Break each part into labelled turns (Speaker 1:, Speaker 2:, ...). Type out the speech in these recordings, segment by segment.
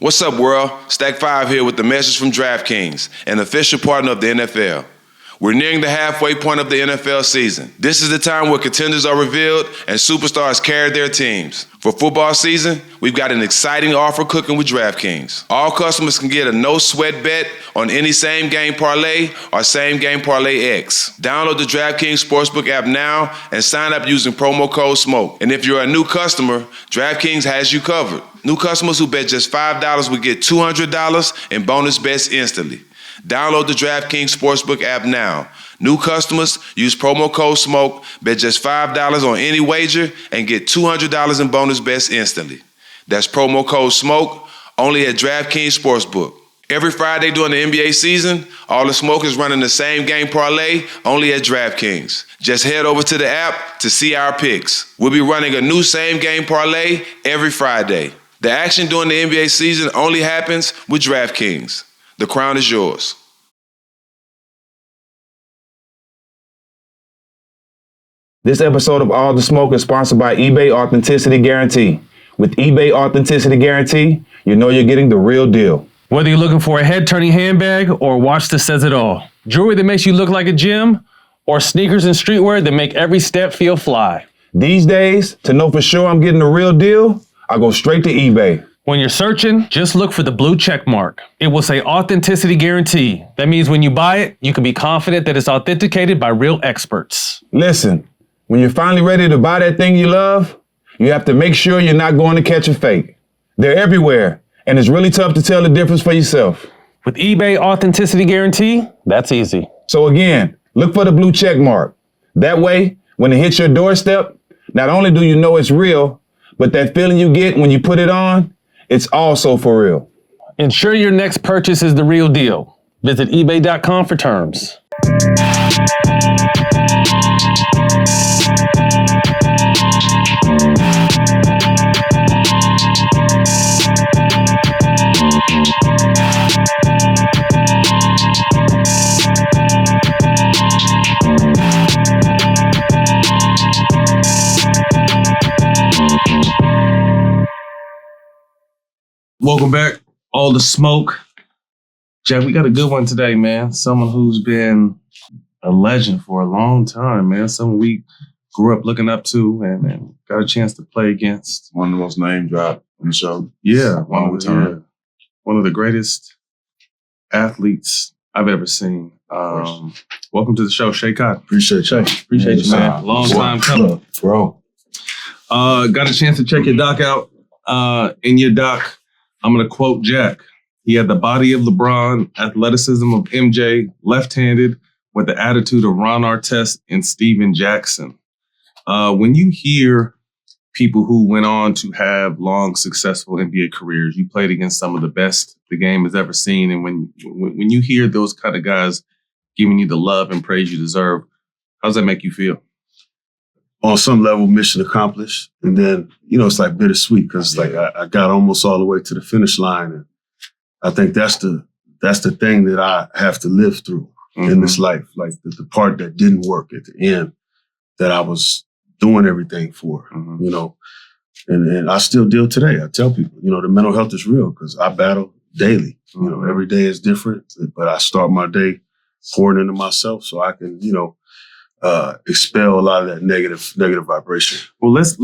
Speaker 1: What's up, world? Stack 5 here with the message from DraftKings, an official partner of the NFL. We're nearing the halfway point of the NFL season. This is the time where contenders are revealed and superstars carry their teams. For football season, we've got an exciting offer cooking with DraftKings. All customers can get a no-sweat bet on any same-game parlay or same-game parlay X. Download the DraftKings Sportsbook app now and sign up using promo code SMOKE. And if you're a new customer, DraftKings has you covered. New customers who bet just $5 will get $200 in bonus bets instantly. Download the DraftKings Sportsbook app now. New customers use promo code SMOKE, bet just $5 on any wager, and get $200 in bonus bets instantly. That's promo code SMOKE, only at DraftKings Sportsbook. Every Friday during the NBA season, All the Smoke is running the same game parlay, only at DraftKings. Just head over to the app to see our picks. We'll be running a new same game parlay every Friday. The action during the NBA season only happens with DraftKings. The crown is yours.
Speaker 2: This episode of All the Smoke is sponsored by eBay Authenticity Guarantee. With eBay Authenticity Guarantee, you know you're getting the real deal.
Speaker 3: Whether you're looking for a head-turning handbag or a watch that says it all, jewelry that makes you look like a gem, or sneakers and streetwear that make every step feel fly.
Speaker 2: These days, to know for sure I'm getting the real deal, I go straight to eBay.
Speaker 3: When you're searching, just look for the blue check mark. It will say Authenticity Guarantee. That means when you buy it, you can be confident that it's authenticated by real experts.
Speaker 2: Listen, when you're finally ready to buy that thing you love, you have to make sure you're not going to catch a fake. They're everywhere, and it's really tough to tell the difference for yourself.
Speaker 3: With eBay Authenticity Guarantee, that's easy.
Speaker 2: So again, look for the blue check mark. That way, when it hits your doorstep, not only do you know it's real, but that feeling you get when you put it on, it's also for real.
Speaker 3: Ensure your next purchase is the real deal. Visit ebay.com for terms. Welcome back, All the Smoke. Jack, we got a good one today, man. Someone who's been a legend for a long time, man. Someone we grew up looking up to and got a chance to play against.
Speaker 4: One of the most name dropped on the show.
Speaker 3: Yeah, one of the greatest athletes I've ever seen. Welcome to the show, Schea Cotton.
Speaker 4: Appreciate you.
Speaker 3: Appreciate you, man. Long time coming.
Speaker 4: Bro.
Speaker 3: Got a chance to check your doc out. In your doc, I'm going to quote Jack. He had the body of LeBron, athleticism of MJ, left-handed, with the attitude of Ron Artest and Steven Jackson. When you hear people who went on to have long, successful NBA careers, you played against some of the best the game has ever seen. And when you hear those kind of guys giving you the love and praise you deserve, how does that make you feel?
Speaker 4: On some level, mission accomplished. And then, it's like bittersweet because I got almost all the way to the finish line. And I think that's the thing that I have to live through in this life. Like the part that didn't work at the end that I was doing everything for, and I still deal today. I tell people, the mental health is real because I battle daily. Every day is different, but I start my day pouring into myself so I can, expel a lot of that negative vibration.
Speaker 3: Well, let's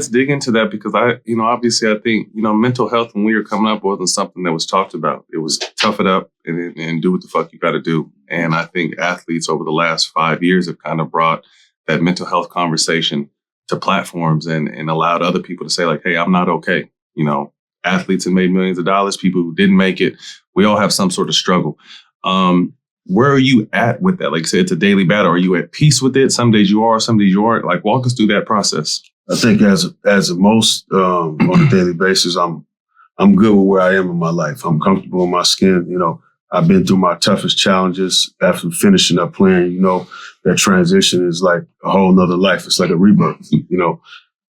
Speaker 3: dig into that because obviously I think, mental health when we were coming up wasn't something that was talked about. It was tough it up and do what the fuck you got to do. And I think athletes over the last 5 years have kind of brought that mental health conversation to platforms and allowed other people to say like, hey, I'm not okay. Athletes have made millions of dollars, people who didn't make it. We all have some sort of struggle. Where are you at with that? Like I said, it's a daily battle. Are you at peace with it? Some days you are, some days you aren't. Like, walk us through that process.
Speaker 4: I think as most on a daily basis, I'm good with where I am in my life. I'm comfortable in my skin. I've been through my toughest challenges after finishing up playing. That transition is like a whole nother life. It's like a rebirth.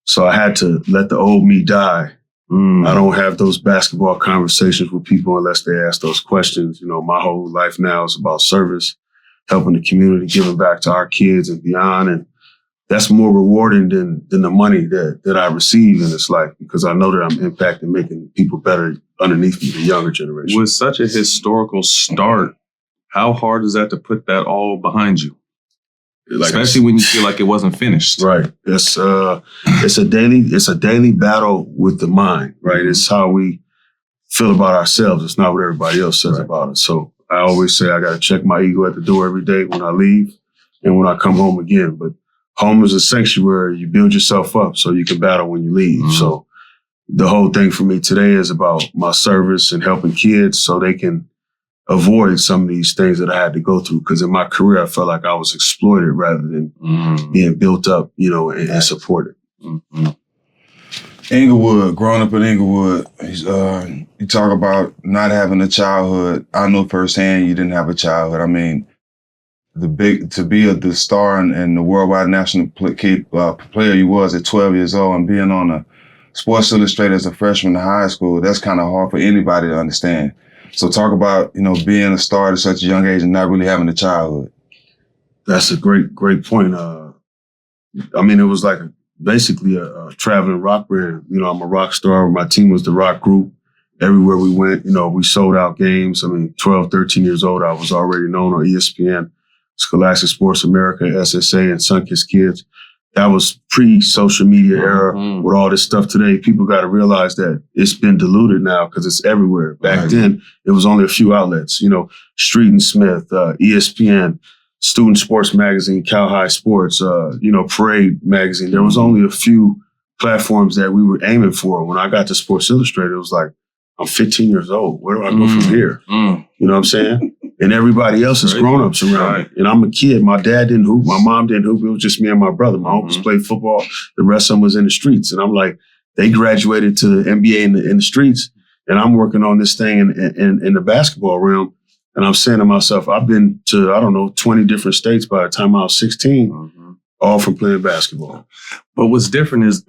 Speaker 4: So I had to let the old me die. I don't have those basketball conversations with people unless they ask those questions. My whole life now is about service, helping the community, giving back to our kids and beyond. And that's more rewarding than the money that I receive in this life because I know that I'm impacting making people better underneath me, the younger generation.
Speaker 3: With such a historical start, how hard is that to put that all behind you? Like, especially when you feel like it wasn't finished.
Speaker 4: Right. It's a daily battle with the mind, right? Mm-hmm. It's how we feel about ourselves. It's not what everybody else says about us. So I always say I got to check my ego at the door every day when I leave and when I come home again. But home is a sanctuary. You build yourself up so you can battle when you leave. Mm-hmm. So the whole thing for me today is about my service and helping kids so they can avoid some of these things that I had to go through. Because in my career, I felt like I was exploited rather than being built up, and supported.
Speaker 2: Mm-hmm. Inglewood, growing up in Inglewood, you talk about not having a childhood. I know firsthand you didn't have a childhood. I mean, to be the star and the worldwide national player you was at 12 years old and being on a Sports Illustrated as a freshman in high school, that's kind of hard for anybody to understand. So talk about, being a star at such a young age and not really having a childhood.
Speaker 4: That's a great point. It was like basically a traveling rock band. I'm a rock star. My team was the rock group. Everywhere we went, we sold out games. 12, 13 years old, I was already known on ESPN, Scholastic Sports America, SSA, and Sunkist Kids. That was pre-social media era with all this stuff today. People got to realize that it's been diluted now because it's everywhere. Back then, it was only a few outlets, Street and Smith, ESPN, Student Sports Magazine, Cal High Sports, Parade Magazine. There was only a few platforms that we were aiming for. When I got to Sports Illustrated, it was like, I'm 15 years old. Where do I go from here? You know what I'm saying? And everybody else is grown-ups around me. And I'm a kid. My dad didn't hoop. My mom didn't hoop. It was just me and my brother. My uncles played football. The rest of them was in the streets. And I'm like, they graduated to the NBA in the streets. And I'm working on this thing in the basketball realm. And I'm saying to myself, I've been to, 20 different states by the time I was 16, all from playing basketball.
Speaker 3: But what's different is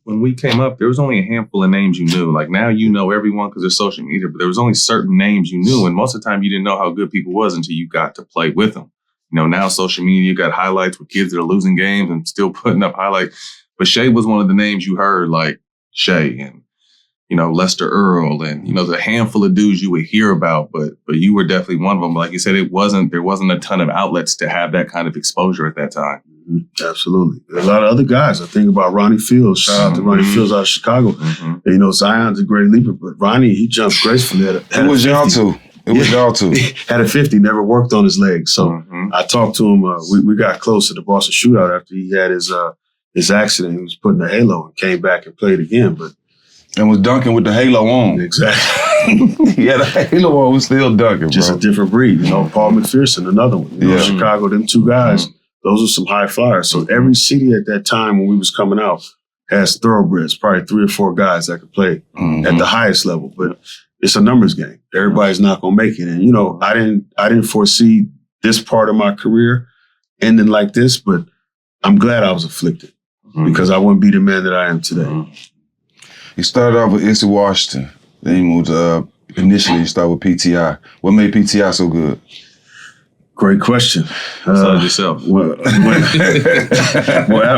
Speaker 3: when we came up, there was only a handful of names you knew. Like now you know everyone because there's social media, but there was only certain names you knew. And most of the time you didn't know how good people was until you got to play with them. Now social media, you got highlights with kids that are losing games and still putting up highlights. But Schea was one of the names you heard, like Schea and, Lester Earl and, the handful of dudes you would hear about. But you were definitely one of them. Like you said, there wasn't a ton of outlets to have that kind of exposure at that time.
Speaker 4: Absolutely. A lot of other guys. I think about Ronnie Fields. Shout out to Ronnie Fields out of Chicago. Zion's a great leaper, but Ronnie, he jumped gracefully.
Speaker 2: It was y'all too.
Speaker 4: Had a 50, never worked on his legs. So I talked to him. We got close at the Boston shootout after he had his accident. He was putting the halo and came back and played again.
Speaker 2: And was dunking with the halo on.
Speaker 4: Exactly.
Speaker 2: He had a halo on, was still dunking,
Speaker 4: Just a different breed. Paul McPherson, another one. Chicago, them two guys. Those are some high flyers. So every city at that time when we was coming out has thoroughbreds, probably 3 or 4 guys that could play at the highest level. But it's a numbers game. Everybody's not going to make it. And, I didn't foresee this part of my career ending like this, but I'm glad I was afflicted because I wouldn't be the man that I am today.
Speaker 2: You started off with ISD Washington. Then you moved initially you started with PTI. What made PTI so good?
Speaker 4: Great question.
Speaker 3: Yourself.
Speaker 4: Well,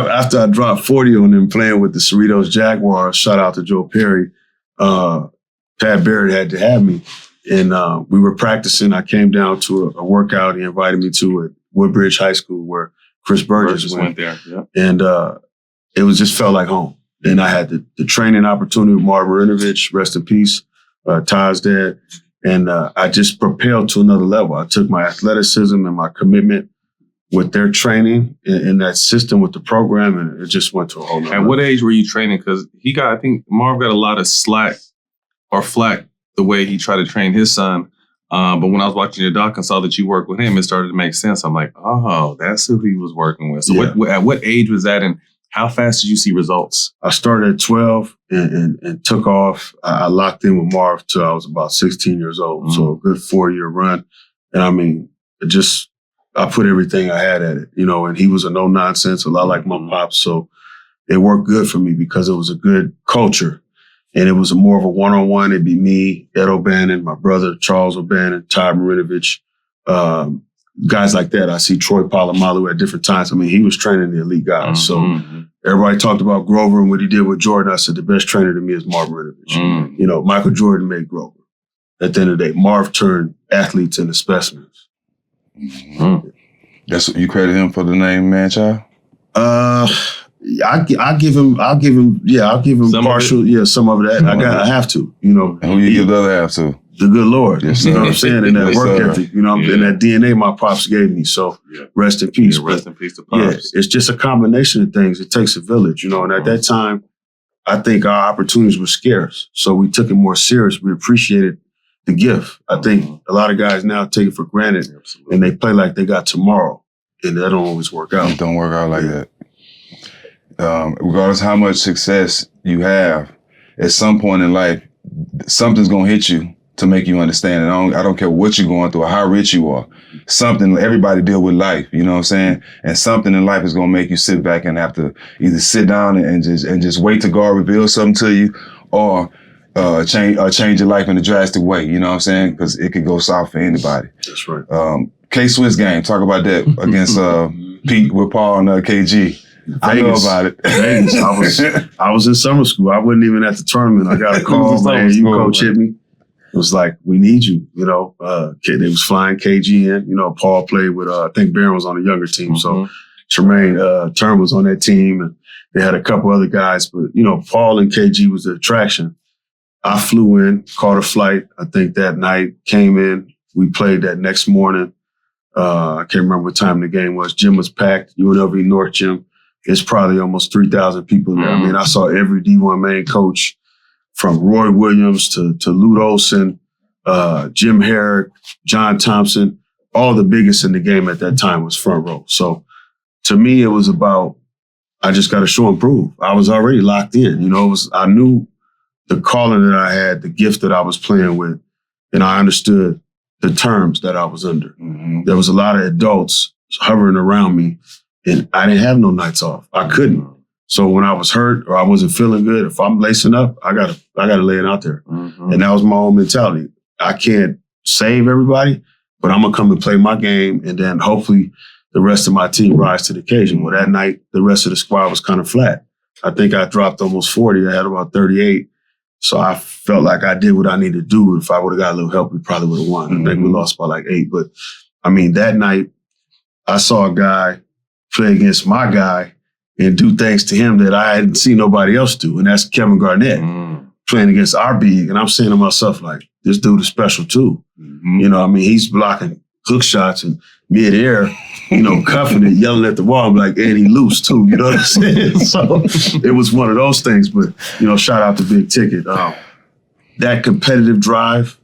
Speaker 4: after I dropped 40 on them playing with the Cerritos Jaguars, shout out to Joe Perry, Pat Barrett had to have me. And we were practicing. I came down to a workout he invited me to at Woodbridge High School where Chris Burgess went there. Yeah. And it was just felt like home. And I had the training opportunity with Marvin Rinovich, rest in peace, Ty's dad. And I just propelled to another level. I took my athleticism and my commitment with their training and that system with the program, and it just went to a whole nother level.
Speaker 3: At what age were you training? Because I think Marv got a lot of flack the way he tried to train his son. But when I was watching your doc and saw that you worked with him, it started to make sense. I'm like, oh, that's who he was working with. So at what age was that, and how fast did you see results?
Speaker 4: I started at 12 and took off. I locked in with Marv till I was about 16 years old. So a good 4-year run. And I put everything I had at it, and he was a no nonsense, a lot like my pops. So it worked good for me because it was a good culture. And it was more of a one-on-one. It'd be me, Ed O'Bannon, my brother, Charles O'Bannon, Ty Marinovich, guys like that. I see Troy Polamalu at different times. I mean, he was training the elite guys. So everybody talked about Grover and what he did with Jordan. I said the best trainer to me is Marv Marinovich. You know, Michael Jordan made Grover. At the end of the day, Marv turned athletes into specimens.
Speaker 2: That's what you credit him for the name, man, child?
Speaker 4: I'll give him some partial, some of that. I have to, you know.
Speaker 2: And who you give the other half to?
Speaker 4: The good Lord.
Speaker 2: Yes,
Speaker 4: you know what I'm saying? And that work ethic, you know, and that DNA my pops gave me. So rest in peace.
Speaker 3: Yeah, rest in peace to
Speaker 4: Pops.
Speaker 3: Pops.
Speaker 4: Yeah, it's just a combination of things. It takes a village, you know, and at that time, I think our opportunities were scarce. So we took it more serious. We appreciated the gift. I think a lot of guys now take it for granted and they play like they got tomorrow. And that don't always work out.
Speaker 2: It don't work out like that. Regardless of how much success you have, at some point in life, something's gonna hit you to make you understand. And I don't care what you're going through or how rich you are. Something, everybody deal with life, you know what I'm saying? And something in life is gonna make you sit back and have to either sit down and just wait till God reveals something to you, or change your life in a drastic way, you know what I'm saying? Because it could go south for anybody.
Speaker 4: That's right.
Speaker 2: K-Swiss game, talk about that against Pete with Paul and KG.
Speaker 4: Vegas.
Speaker 2: I know about it.
Speaker 4: Vegas. I was in summer school. I wasn't even at the tournament. I got a call, man, you coach hit me. It was like, we need you, you know. They was flying KG in. You know, Paul played with, I think Barron was on a younger team. So Tremaine Turn was on that team. And they had a couple other guys. But, you know, Paul and KG was the attraction. I flew in, caught a flight, I think that night, came in. We played that next morning. I can't remember what time the game was. Gym was packed, UNLV North Gym. It's probably almost 3,000 people there. I mean, I saw every D1 main coach from Roy Williams to Lute Olson, Jim Herrick, John Thompson. All the biggest in the game at that time was front row. So to me, it was about, I just got to show and prove. I was already locked in. You know, I knew the calling that I had, the gift that I was playing with, and I understood the terms that I was under. There was a lot of adults hovering around me, and I didn't have no nights off. I couldn't. So when I was hurt or I wasn't feeling good, if I'm lacing up, I gotta lay it out there. And that was my own mentality. I can't save everybody, but I'm gonna come and play my game, and then hopefully the rest of my team rise to the occasion. Well, that night, the rest of the squad was kind of flat. I think I dropped almost 40. I had about 38. So I felt like I did what I needed to do. If I would have got a little help, we probably would have won. I think we lost by like 8. But I mean, that night, I saw a guy play against my guy and do things to him that I hadn't seen nobody else do. And that's Kevin Garnett playing against our big. And I'm saying to myself, like, this dude is special too. You know, I mean, he's blocking hook shots and midair, you know, cuffing it, yelling at the wall. I'm like, and he loose too, you know what I'm saying? So it was one of those things. But, you know, shout out to Big Ticket. That competitive drive,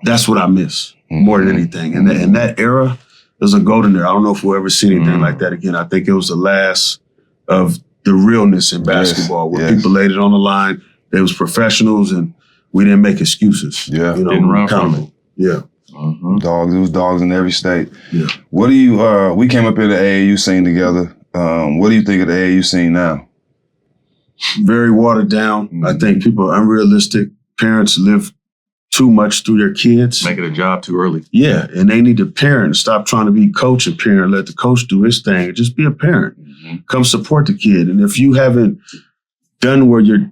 Speaker 4: that's what I miss more than anything. And that era, there's a golden era. I don't know if we'll ever see anything like that again. I think it was the last of the realness in basketball, where people laid it on the line. They was professionals, and we didn't make excuses.
Speaker 2: Yeah,
Speaker 4: you know,
Speaker 3: didn't run from it.
Speaker 4: Yeah.
Speaker 2: Dogs, it was dogs in every state.
Speaker 4: Yeah.
Speaker 2: What do you, we came up in the AAU scene together. What do you think of the AAU scene now?
Speaker 4: Very watered down. I think people are unrealistic. Parents live too much through their kids.
Speaker 3: Make it a job too early.
Speaker 4: Yeah, and they need to parent. Stop trying to be coach and parent. Let the coach do his thing. Just be a parent. Come support the kid. And if you haven't done where your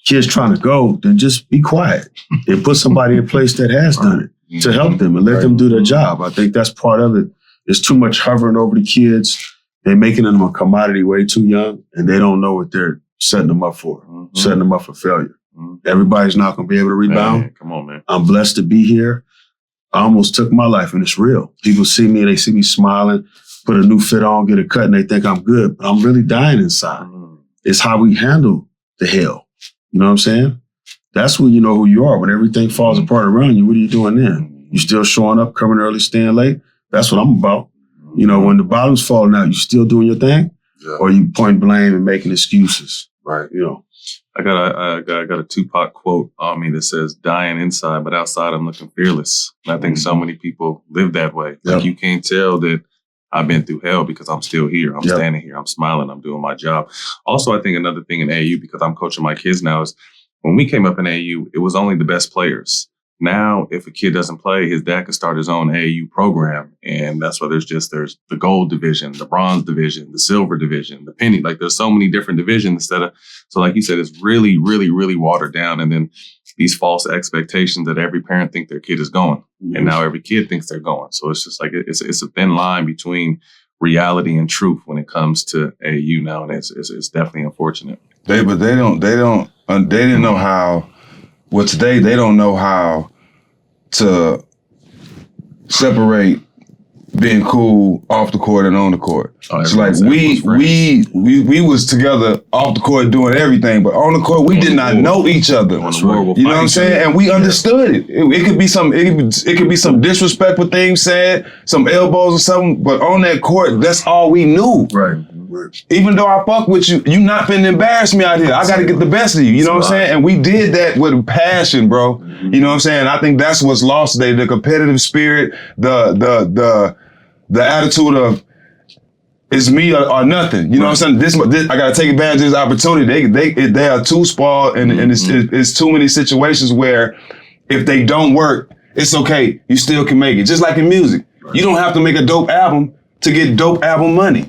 Speaker 4: kid's trying to go, then just be quiet and put somebody in place that has done it to help them and let them do their job. I think that's part of it. It's too much hovering over the kids. They're making them a commodity way too young, and they don't know what they're setting them up for, setting them up for failure. Everybody's not going to be able to rebound.
Speaker 3: Man, come on, man.
Speaker 4: I'm blessed to be here. I almost took my life, and it's real. People see me, they see me smiling, put a new fit on, get a cut, and they think I'm good, but I'm really dying inside. It's how we handle the hell. You know what I'm saying? That's when you know who you are. When everything falls apart around you, what are you doing then? You still showing up, coming early, staying late? That's what I'm about. You know, when the bottom's falling out, you still doing your thing? Or you point blame and making excuses? Right. You know.
Speaker 3: I got a Tupac quote on me that says, dying inside, but outside I'm looking fearless. And I think so many people live that way. Like you can't tell that I've been through hell because I'm still here. I'm standing here. I'm smiling. I'm doing my job. Also, I think another thing in AAU, because I'm coaching my kids now, is when we came up in AAU, it was only the best players. Now, if a kid doesn't play, his dad could start his own AAU program. And that's why there's the gold division, the bronze division, the silver division, the penny. Like there's so many different divisions so like you said, it's really, really, really watered down. And then these false expectations that every parent think their kid is going. And now every kid thinks they're going. So it's just like, it's a thin line between reality and truth when it comes to AAU now. And it's definitely unfortunate.
Speaker 2: They didn't know how. Well, today they don't know how to separate being cool off the court and on the court. It's like we was together off the court doing everything, but on the court we did not know each other. You know what I'm saying? And we understood it. It could be some disrespectful things said, some elbows or something, but on that court, that's all we knew.
Speaker 4: Right.
Speaker 2: Even though I fuck with you not finna embarrass me out here. I gotta get the best of you. You know what I'm saying? And we did that with passion, bro. You know what I'm saying? I think that's what's lost today. The competitive spirit, the attitude of it's me or nothing. You know what I'm saying? This I gotta take advantage of this opportunity. They are too spoiled and it's too many situations where if they don't work, it's okay. You still can make it. Just like in music. You don't have to make a dope album to get dope album money.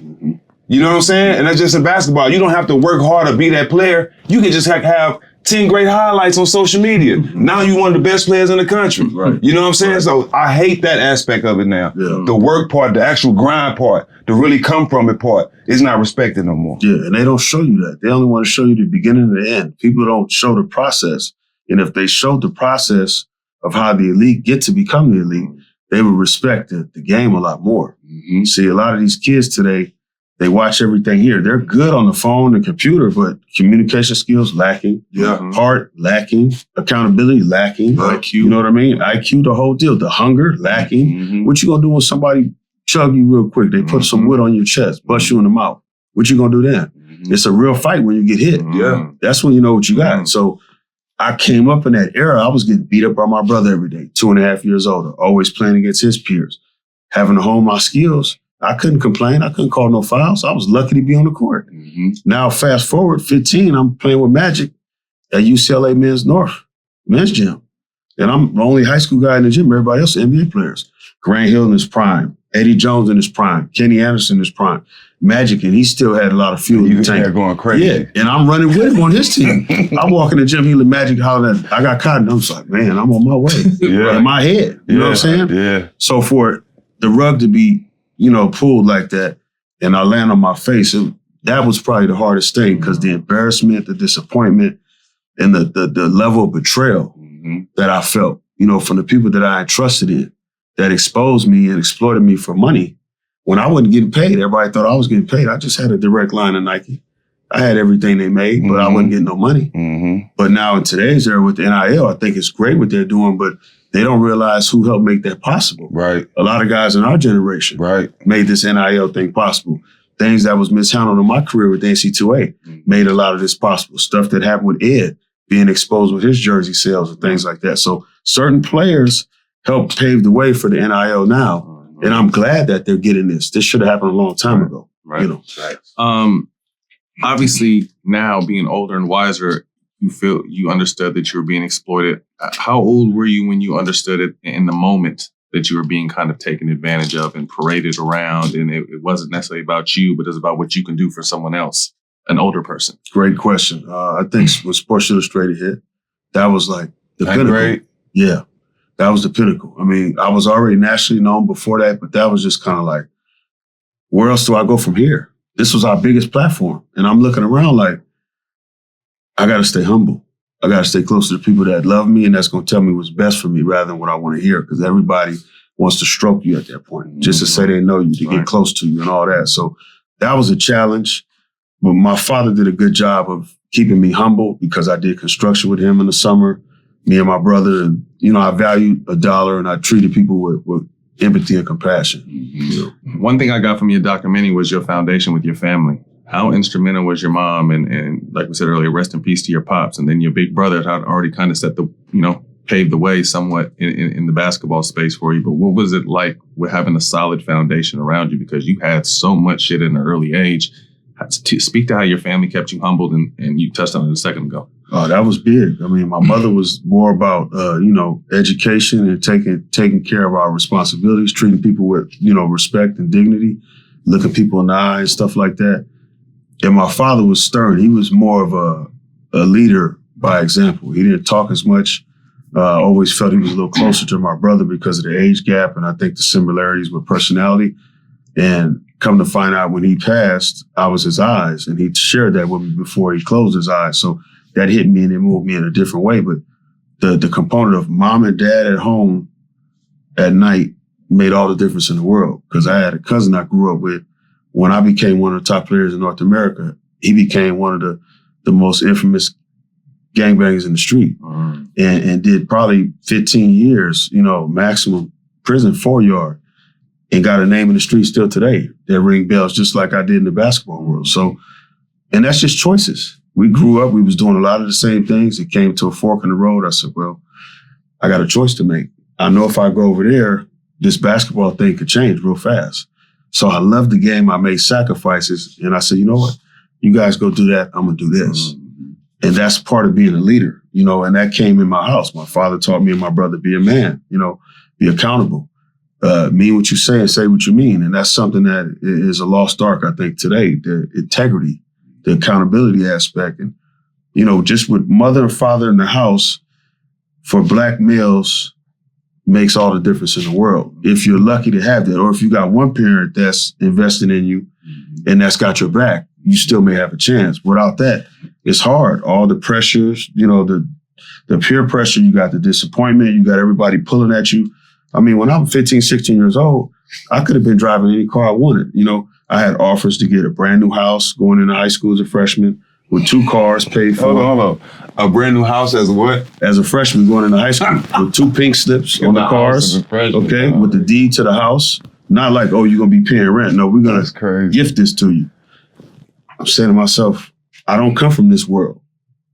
Speaker 2: You know what I'm saying? And that's just in basketball. You don't have to work hard to be that player. You can just have 10 great highlights on social media. Now you're one of the best players in the country. Right. You know what I'm saying? So I hate that aspect of it now. Yeah. The work part, the actual grind part, the really come from it part is not respected no more.
Speaker 4: Yeah, and they don't show you that. They only want to show you the beginning and the end. People don't show the process. And if they showed the process of how the elite get to become the elite, they would respect the game a lot more. Mm-hmm. See, a lot of these kids today, they watch everything here. They're good on the phone and computer, but communication skills lacking. Yeah. Heart lacking. Accountability lacking. IQ. You know what I mean? IQ, the whole deal. The hunger lacking. Mm-hmm. What you gonna do when somebody chug you real quick? They put some wood on your chest, bust you in the mouth. What you gonna do then? Mm-hmm. It's a real fight when you get hit. Yeah. That's when you know what you got. So I came up in that era. I was getting beat up by my brother every day, 2.5 years older, always playing against his peers. Having to hone my skills. I couldn't complain. I couldn't call no fouls. I was lucky to be on the court. Mm-hmm. Now, fast forward 15, I'm playing with Magic at UCLA men's gym. And I'm the only high school guy in the gym. Everybody else are NBA players. Grant Hill in his prime. Eddie Jones in his prime. Kenny Anderson in his prime. Magic, and he still had a lot of fuel in the tank.
Speaker 2: Going crazy.
Speaker 4: Yeah, and I'm running with him on his team. I walk in the gym, he let Magic holler at, I got Cotton. I'm just like, man, I'm on my way. In my head. You know what I'm saying? Yeah. So for the rug to be pulled like that, and I land on my face, that was probably the hardest thing because the embarrassment, the disappointment, and the level of betrayal that I felt, from the people that I entrusted in, that exposed me and exploited me for money. When I wasn't getting paid, everybody thought I was getting paid. I just had a direct line to Nike. I had everything they made, but I wasn't getting no money. Mm-hmm. But now in today's era with the NIL, I think it's great what they're doing, but they don't realize who helped make that possible. Right. A lot of guys in our generation made this NIL thing possible. Things that was mishandled in my career with the NC2A made a lot of this possible. Stuff that happened with Ed being exposed with his jersey sales and things like that. So certain players helped pave the way for the NIL now. And I'm glad that they're getting this. This should have happened a long time ago. Right.
Speaker 3: Obviously, now being older and wiser, you understood that you were being exploited. How old were you when you understood it in the moment that you were being kind of taken advantage of and paraded around? And it wasn't necessarily about you, but it's about what you can do for someone else, an older person.
Speaker 4: Great question. I think when Sports Illustrated hit, that was like the pinnacle. Great. Yeah. That was the pinnacle. I mean, I was already nationally known before that, but that was just kind of like, where else do I go from here? This was our biggest platform. And I'm looking around like, I got to stay humble. I got to stay close to the people that love me and that's going to tell me what's best for me rather than what I want to hear, because everybody wants to stroke you at that point, just to say they know you, to get close to you and all that. So that was a challenge. But my father did a good job of keeping me humble because I did construction with him in the summer, me and my brother. And, I valued $1 and I treated people with empathy and compassion. Mm-hmm.
Speaker 3: One thing I got from your documentary was your foundation with your family. How instrumental was your mom? And like we said earlier, rest in peace to your pops. And then your big brother had already kind of set paved the way somewhat in the basketball space for you. But what was it like with having a solid foundation around you? Because you had so much shit in an early age. Speak to how your family kept you humbled, and you touched on it a second ago.
Speaker 4: Oh, that was big. I mean, my mother was more about, education and taking care of our responsibilities, treating people with, respect and dignity, looking people in the eye and stuff like that. And my father was stern. He was more of a leader by example. He didn't talk as much. Always felt he was a little closer to my brother because of the age gap and I think the similarities with personality. And come to find out when he passed, I was his eyes, and he shared that with me before he closed his eyes. So that hit me and it moved me in a different way. But the component of mom and dad at home at night made all the difference in the world. Because I had a cousin I grew up with. When I became one of the top players in North America, he became one of the most infamous gangbangers in the street, and did probably 15 years, maximum prison 4-yard, and got a name in the street still today that ring bells just like I did in the basketball world. So, and that's just choices. We grew up, we was doing a lot of the same things. It came to a fork in the road. I said, well, I got a choice to make. I know if I go over there, this basketball thing could change real fast. So I loved the game. I made sacrifices. And I said, you know what? You guys go do that. I'm going to do this. And that's part of being a leader, and that came in my house. My father taught me and my brother, be a man, be accountable. Mean what you say and say what you mean. And that's something that is a lost art, I think, today. The integrity, the accountability aspect. And, just with mother and father in the house for Black males makes all the difference in the world. If you're lucky to have that, or if you got one parent that's investing in you and that's got your back, you still may have a chance. Without that, it's hard. All the pressures, the peer pressure, you got the disappointment, you got everybody pulling at you. I mean, when I'm 15, 16 years old, I could have been driving any car I wanted. I had offers to get a brand new house going into high school as a freshman with 2 cars paid for.
Speaker 2: Hold on. A brand new house as a what?
Speaker 4: As a freshman going into high school with 2 pink slips on the cars. Okay, with the deed to the house. Not like, oh, you're going to be paying rent. No, we're going to gift this to you. I'm saying to myself, I don't come from this world.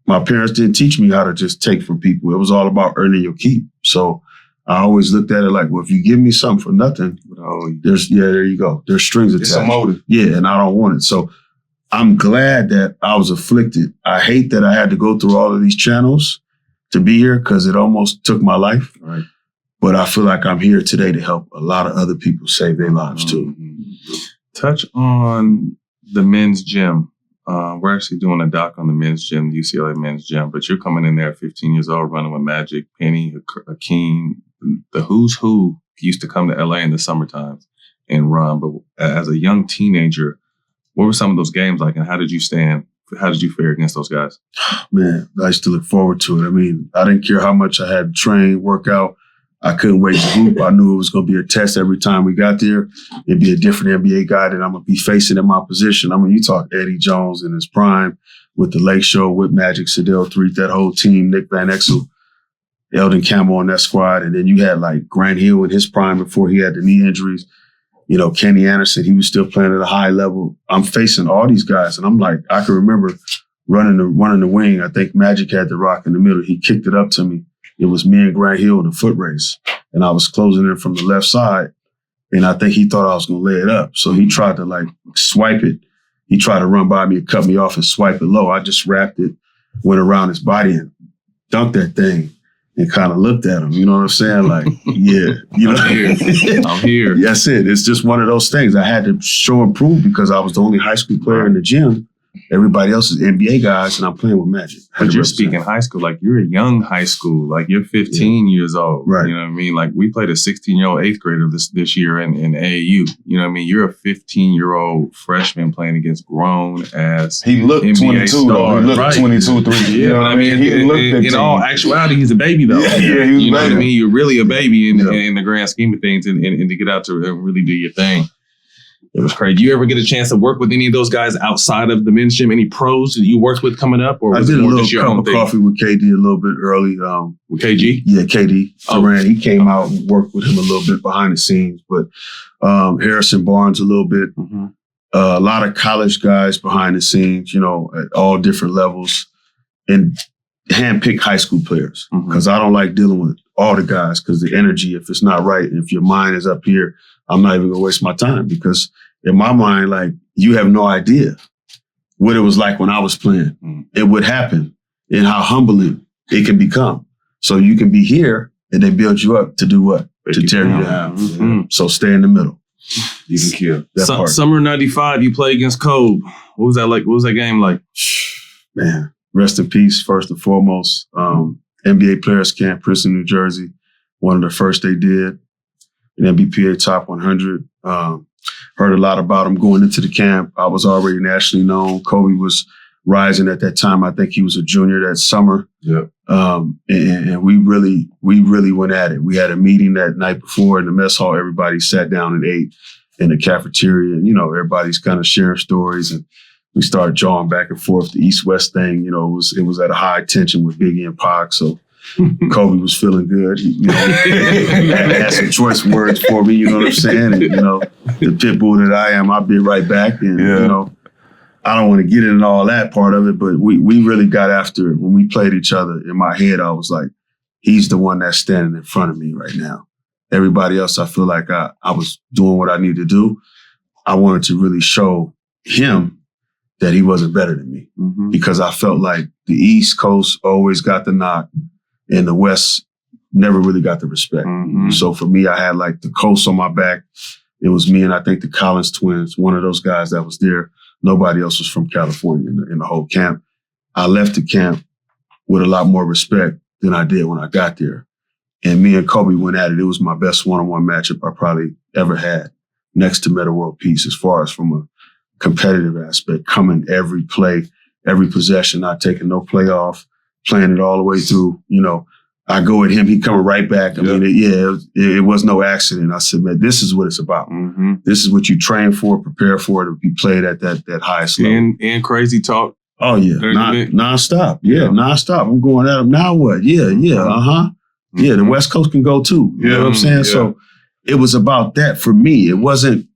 Speaker 4: My parents didn't teach me how to just take from people. It was all about earning your keep. So I always looked at it like, well, if you give me something for nothing, there you go. There's strings attached.
Speaker 2: It's a motive.
Speaker 4: Yeah, and I don't want it. So I'm glad that I was afflicted. I hate that I had to go through all of these channels to be here because it almost took my life.
Speaker 3: Right.
Speaker 4: But I feel like I'm here today to help a lot of other people save their lives too.
Speaker 3: Touch on the men's gym. We're actually doing a doc on the men's gym, the UCLA men's gym, but you're coming in there at 15 years old, running with Magic, Penny, Hakeem, the who's who used to come to LA in the summertime and run. But as a young teenager, what were some of those games like, and how did you stand? How did you fare against those guys?
Speaker 4: Man, I used to look forward to it. I mean, I didn't care how much I had to train, work out. I couldn't wait to hoop. I knew it was going to be a test every time we got there. It'd be a different NBA guy that I'm going to be facing in my position. I mean, you talk Eddie Jones in his prime with the Lake Show, with Magic, Sedell Threatt, that whole team, Nick Van Exel, Eldon Campbell on that squad. And then you had like Grant Hill in his prime before he had the knee injuries. Kenny Anderson, he was still playing at a high level. I'm facing all these guys. And I'm like, I can remember running the wing. I think Magic had the rock in the middle. He kicked it up to me. It was me and Grant Hill in a foot race. And I was closing in from the left side. And I think he thought I was going to lay it up. So he tried to like swipe it. He tried to run by me and cut me off and swipe it low. I just wrapped it, went around his body and dunked that thing and kind of looked at him. You know what I'm saying? Like, yeah.
Speaker 3: I'm here.
Speaker 4: That's it. It's just one of those things. I had to show and prove because I was the only high school player in the gym. Everybody else is NBA guys, and I'm playing with Magic.
Speaker 3: But you're speaking high school, like you're a young high school, like you're 15 years old.
Speaker 4: Right.
Speaker 3: You know what I mean? Like we played a 16-year-old 8th grader this year in AAU. You know what I mean? You're a 15-year-old freshman playing against grown ass.
Speaker 2: He looked
Speaker 3: NBA
Speaker 2: 22
Speaker 3: stars,
Speaker 2: though. He looked
Speaker 3: right?
Speaker 2: 22, 3.
Speaker 3: Yeah,
Speaker 2: You know what I mean? He looked 15.
Speaker 3: In all actuality, he's a baby though.
Speaker 2: Yeah, he was
Speaker 3: you know
Speaker 2: a baby.
Speaker 3: what I mean? You're really a baby in the grand scheme of things, and to get out to really do your thing. It was crazy. You ever get a chance to work with any of those guys outside of the men's gym? Any pros that you worked with coming up? Or
Speaker 4: I
Speaker 3: was
Speaker 4: did
Speaker 3: it
Speaker 4: a
Speaker 3: more
Speaker 4: little
Speaker 3: just your
Speaker 4: cup
Speaker 3: own
Speaker 4: of
Speaker 3: thing?
Speaker 4: coffee with KD a little bit early.
Speaker 3: With KG?
Speaker 4: Yeah, KD. Durant, he came out and worked with him a little bit behind the scenes. But Harrison Barnes a little bit.
Speaker 3: Mm-hmm.
Speaker 4: A lot of college guys behind the scenes, at all different levels. And handpicked high school players. Because I don't like dealing with all the guys because the energy, if it's not right, and if your mind is up here, I'm not even going to waste my time because in my mind, like, you have no idea what it was like when I was playing. It would happen. and how humbling it can become. So you can be here and they build you up to do what? To tear you down.
Speaker 3: Mm-hmm.
Speaker 4: So stay in the middle.
Speaker 2: You can kill.
Speaker 4: That part.
Speaker 3: Summer '95, you play against Kobe. What was that like? What was that game like?
Speaker 4: Man, rest in peace, first and foremost. NBA Players Camp, Princeton, New Jersey. One of the first they did. An NBPA Top 100. Heard a lot about him going into the camp. I was already nationally known. Kobe was rising at that time. I think he was a junior that summer.
Speaker 2: Yeah.
Speaker 4: And we really went at it. We had a meeting that night before in the mess hall. Everybody sat down and ate in the cafeteria. And, everybody's kind of sharing stories. And we started jawing back and forth. The East-West thing, it was at a high tension with Biggie and Pac. So Kobe was feeling good. Had some choice words for me, you know what I'm saying? And, the pit bull that I am, I'll be right back. And, I don't want to get into all that part of it, but we really got after it. When we played each other, in my head, I was like, he's the one that's standing in front of me right now. Everybody else, I feel like I was doing what I needed to do. I wanted to really show him that he wasn't better than me because I felt like the East Coast always got the knock and the West never really got the respect. So for me, I had like the coast on my back. It was me and I think the Collins twins, one of those guys that was there. Nobody else was from California in the whole camp. I left the camp with a lot more respect than I did when I got there. And me and Kobe went at it. It was my best one-on-one matchup I probably ever had, next to Metta World Peace, as far as from a competitive aspect, coming every play, every possession, not taking no play off, playing it all the way through. I go at him, he coming right back. I mean, it was no accident. I said, man, this is what it's about. This is what you train for, prepare for, to be played at that highest level.
Speaker 3: And crazy talk.
Speaker 4: Oh, yeah. Non-stop. Yeah, nonstop. I'm going at him. Now what? Yeah, Yeah, the West Coast can go too. You know what I'm saying? Yeah. So it was about that for me. It wasn't,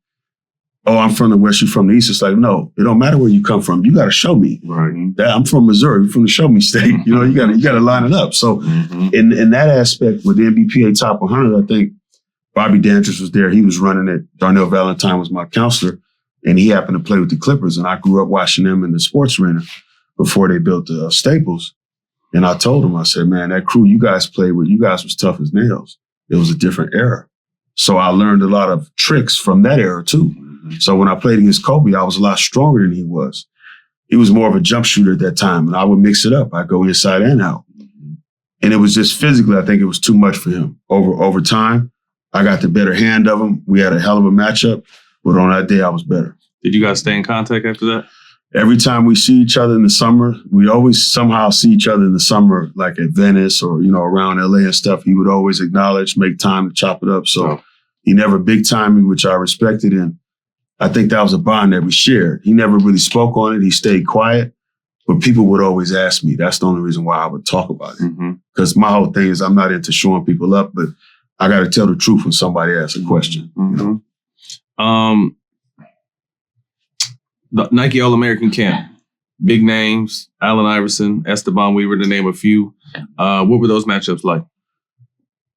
Speaker 4: I'm from the West, you're from the East. It's like, no, it don't matter where you come from. You got to show me.
Speaker 3: Right.
Speaker 4: I'm from Missouri. You're from the show me state. You got to line it up. So in that aspect with the NBPA Top 100, I think Bobby Dandridge was there. He was running it. Darnell Valentine was my counselor, and he happened to play with the Clippers. And I grew up watching them in the sports arena before they built the Staples. And I told him, I said, man, that crew you guys played with, you guys was tough as nails. It was a different era. So I learned a lot of tricks from that era too. So when I played against Kobe, I was a lot stronger than he was. He was more of a jump shooter at that time, and I would mix it up. I'd go inside and out. And it was just physically, I think it was too much for him. Over time, I got the better hand of him. We had a hell of a matchup, but on that day, I was better.
Speaker 3: Did you guys stay in contact after that?
Speaker 4: Every time we see each other in the summer, we always somehow see each other in the summer, like at Venice or, around LA and stuff. He would always acknowledge, make time to chop it up. So he never big timed me, which I respected. And I think that was a bond that we shared. He never really spoke on it. He stayed quiet, but people would always ask me. That's the only reason why I would talk about it. Because my whole thing is I'm not into showing people up, but I got to tell the truth when somebody asks a question.
Speaker 3: The Nike All-American Camp, big names, Allen Iverson, Esteban Weaver, to name a few. What were those matchups like?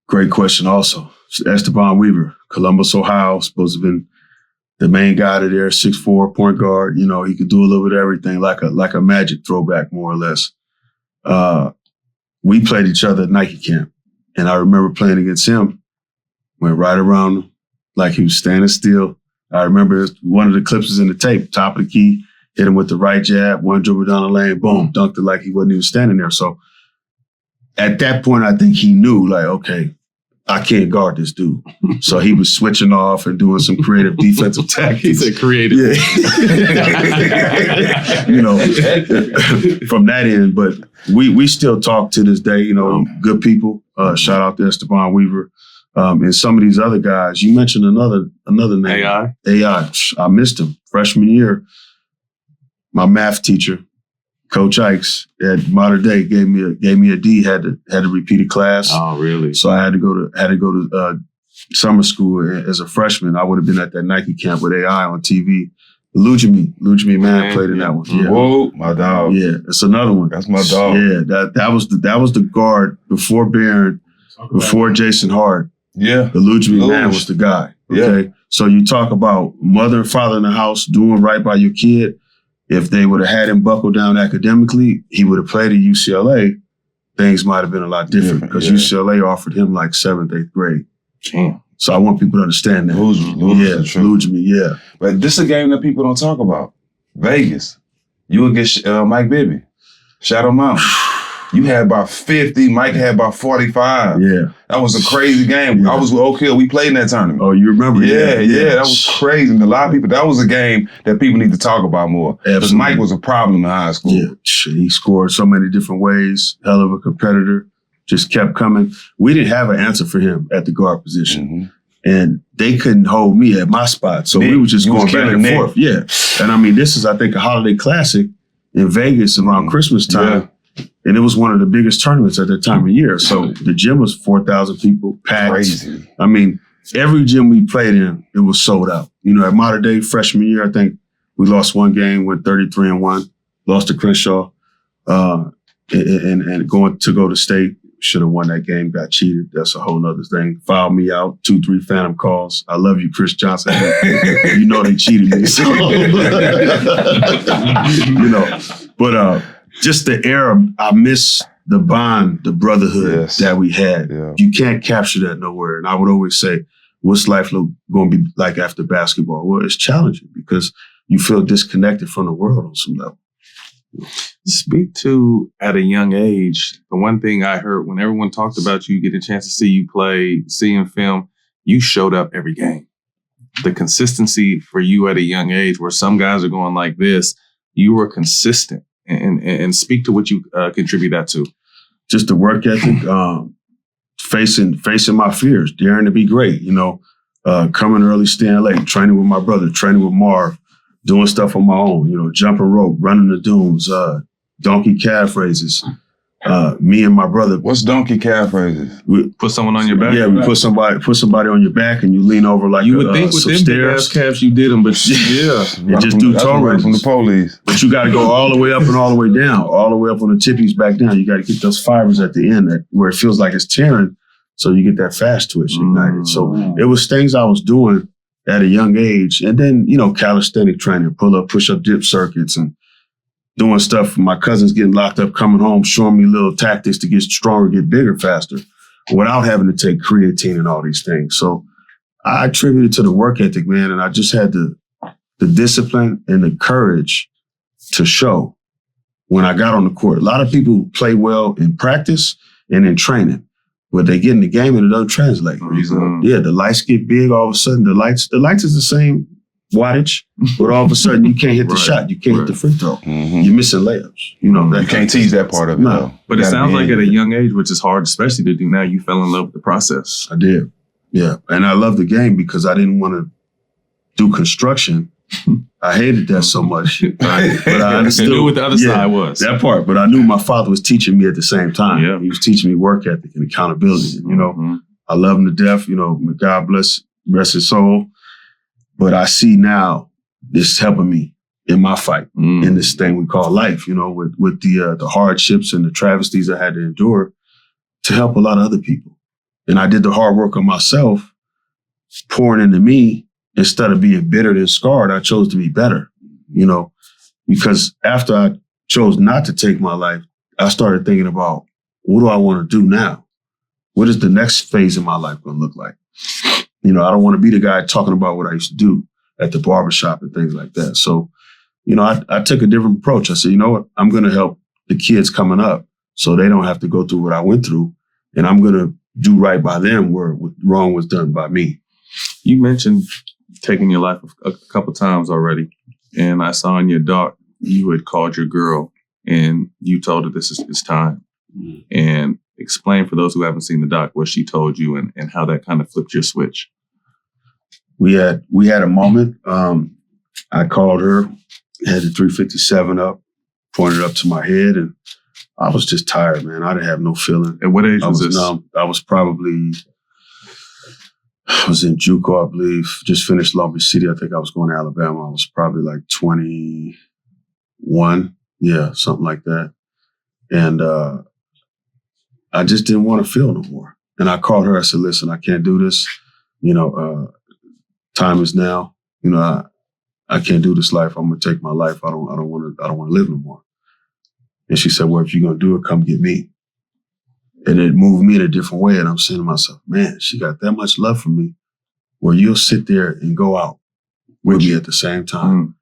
Speaker 4: Great question also. Esteban Weaver, Columbus, Ohio, supposed to have been the main guy there, 6'4", point guard. He could do a little bit of everything, like a Magic throwback, more or less. We played each other at Nike camp, and I remember playing against him. Went right around him like he was standing still. I remember one of the clips was in the tape, top of the key, hit him with the right jab, one dribble down the lane, boom, dunked it like he wasn't even standing there. So at that point, I think he knew, like, okay, I can't guard this dude. So he was switching off and doing some creative defensive tactics.
Speaker 3: He said creative.
Speaker 4: Yeah. From that end. But we still talk to this day, good people. Shout out to Esteban Weaver. And some of these other guys, you mentioned another name. AI. I missed him. Freshman year, my math teacher, Coach Ikes at Modern Day gave me a D. Had to repeat a class.
Speaker 3: Oh, really?
Speaker 4: So I had to go to summer school as a freshman. I would have been at that Nike camp with AI on TV. Lujimi man played in that one. Yeah.
Speaker 2: Whoa, my dog.
Speaker 4: Yeah, it's another one.
Speaker 2: That's my dog.
Speaker 4: Yeah, that was the guard before Barron, before Jason Hart.
Speaker 2: Yeah,
Speaker 4: the Lujimi man was the guy. Okay, so you talk about mother and father in the house doing right by your kid. if they would have had him buckle down academically, he would have played at UCLA. Things might have been a lot different because UCLA offered him like 7th, 8th grade.
Speaker 3: Damn.
Speaker 4: So I want people to understand that.
Speaker 2: Lose
Speaker 4: me, yeah.
Speaker 2: But this is a game that people don't talk about. Vegas. You would get Mike Bibby. Shadow Mountain. You had about 50. Mike had about 45.
Speaker 4: Yeah.
Speaker 2: That was a crazy game.
Speaker 4: Yeah.
Speaker 2: I was with Oak Hill. We played in that tournament.
Speaker 4: Oh, you remember?
Speaker 2: Yeah. That was crazy. And a lot of people, that was a game that people need to talk about more. Because Mike was a problem in high school.
Speaker 4: Yeah. He scored so many different ways. Hell of a competitor. Just kept coming. We didn't have an answer for him at the guard position.
Speaker 2: Mm-hmm.
Speaker 4: And they couldn't hold me at my spot. So we were just going back and forth. Yeah. And I mean, this is, I think, a holiday classic in Vegas around Christmas time. Yeah. And it was one of the biggest tournaments at that time of year. So the gym was 4,000 people, packed.
Speaker 2: Crazy.
Speaker 4: I mean, every gym we played in, it was sold out. You know, at Mater Dei freshman year, I think we lost one game, went 33-1, lost to Crenshaw, and going to go to state. Should have won that game, got cheated. That's a whole nother thing. Fouled me out, 2-3 phantom calls. I love you, Chris Johnson. You know they cheated me. So. You know, but just the era, I miss the bond, the brotherhood that we had. Yeah. You can't capture that nowhere. And I would always say, what's life going to be like after basketball? Well, it's challenging because you feel disconnected from the world on some level.
Speaker 3: Speak to, at a young age, the one thing I heard when everyone talked about you, get a chance to see you play, seeing film, you showed up every game. The consistency for you at a young age, where some guys are going like this, you were consistent. And speak to what you contribute that to.
Speaker 4: Just the work ethic, facing my fears, daring to be great, you know, coming early, staying late, training with my brother, training with Marv, doing stuff on my own, you know, jumping rope, running the dunes, donkey calf raises. Me and my brother.
Speaker 2: What's donkey calf raises?
Speaker 3: We put someone on your back?
Speaker 4: Yeah, we put somebody on your back and you lean over like
Speaker 3: you would think with them big ass calves you did them, but
Speaker 4: and just do toe raises.
Speaker 2: From the police.
Speaker 4: But you got to go all the way up and all the way down, all the way up on the tippies back down. You got to get those fibers at the end where it feels like it's tearing, so you get that fast twitch ignited. So it was things I was doing at a young age. And then, you know, calisthenic training, push-up dip circuits and doing stuff. My cousins getting locked up, coming home, showing me little tactics to get stronger, get bigger faster without having to take creatine and all these things. So I attribute it to the work ethic, man. And I just had the discipline and the courage to show when I got on the court. A lot of people play well in practice and in training, but they get in the game and it doesn't translate. Yeah, the lights get big all of a sudden. The lights is the same wattage, but all of a sudden you can't hit the shot. You can't hit the free throw. You're missing layups. You know, that
Speaker 2: you can't tease that part of it. No.
Speaker 3: But it sounds like at a young age, which is hard, especially to do now, you fell in love with the process.
Speaker 4: I did. Yeah. And I love the game because I didn't want to do construction. I hated that so much. But I understood
Speaker 3: knew what the other side was.
Speaker 4: That part. But I knew my father was teaching me at the same time. Yeah. He was teaching me work ethic and accountability. You know, I love him to death. You know, God rest his soul. But I see now this is helping me in my fight, in this thing we call life, you know, with the hardships and the travesties I had to endure to help a lot of other people. And I did the hard work on myself, pouring into me. Instead of being bitter and scarred, I chose to be better, you know, because after I chose not to take my life, I started thinking about what do I want to do now? What is the next phase of my life going to look like? You know, I don't want to be the guy talking about what I used to do at the barbershop and things like that. So, you know, I took a different approach. I said, you know what? I'm going to help the kids coming up so they don't have to go through what I went through. And I'm going to do right by them where wrong was done by me.
Speaker 3: You mentioned taking your life a couple times already. And I saw in your doc, you had called your girl and you told her this is it's time. And explain for those who haven't seen the doc what she told you and how that kind of flipped your switch.
Speaker 4: We had a moment. I called her, had the 357 up, pointed up to my head, and I was just tired, man. I didn't have no feeling.
Speaker 3: At what age was this?
Speaker 4: I was in JUCO, I believe. Just finished Long Beach City. I think I was going to Alabama. I was probably like 21. Yeah, something like that. And I just didn't want to feel no more. And I called her. I said, listen, I can't do this. You know, time is now. You know, I can't do this life. I'm gonna take my life. I don't want to live no more. And she said, well, if you're gonna do it, come get me. And it moved me in a different way. And I'm saying to myself, man, she got that much love for me where you'll sit there and go out with me at the same time.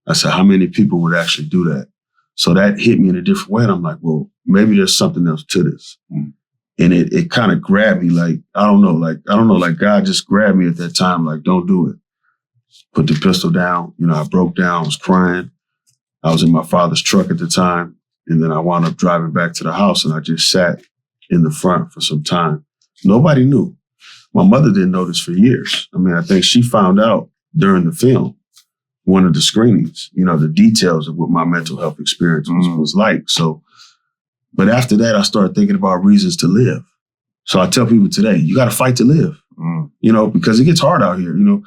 Speaker 4: I said, how many people would actually do that? So that hit me in a different way. And I'm like, well, maybe there's something else to this. And it kind of grabbed me like God just grabbed me at that time, like, don't do it. Put the pistol down. You know, I broke down, I was crying. I was in my father's truck at the time. And then I wound up driving back to the house and I just sat in the front for some time. Nobody knew. My mother didn't know this for years. I mean, I think she found out during the film, one of the screenings, you know, the details of what my mental health experience was like. So, but after that, I started thinking about reasons to live. So I tell people today, you got to fight to live, you know, because it gets hard out here. You know,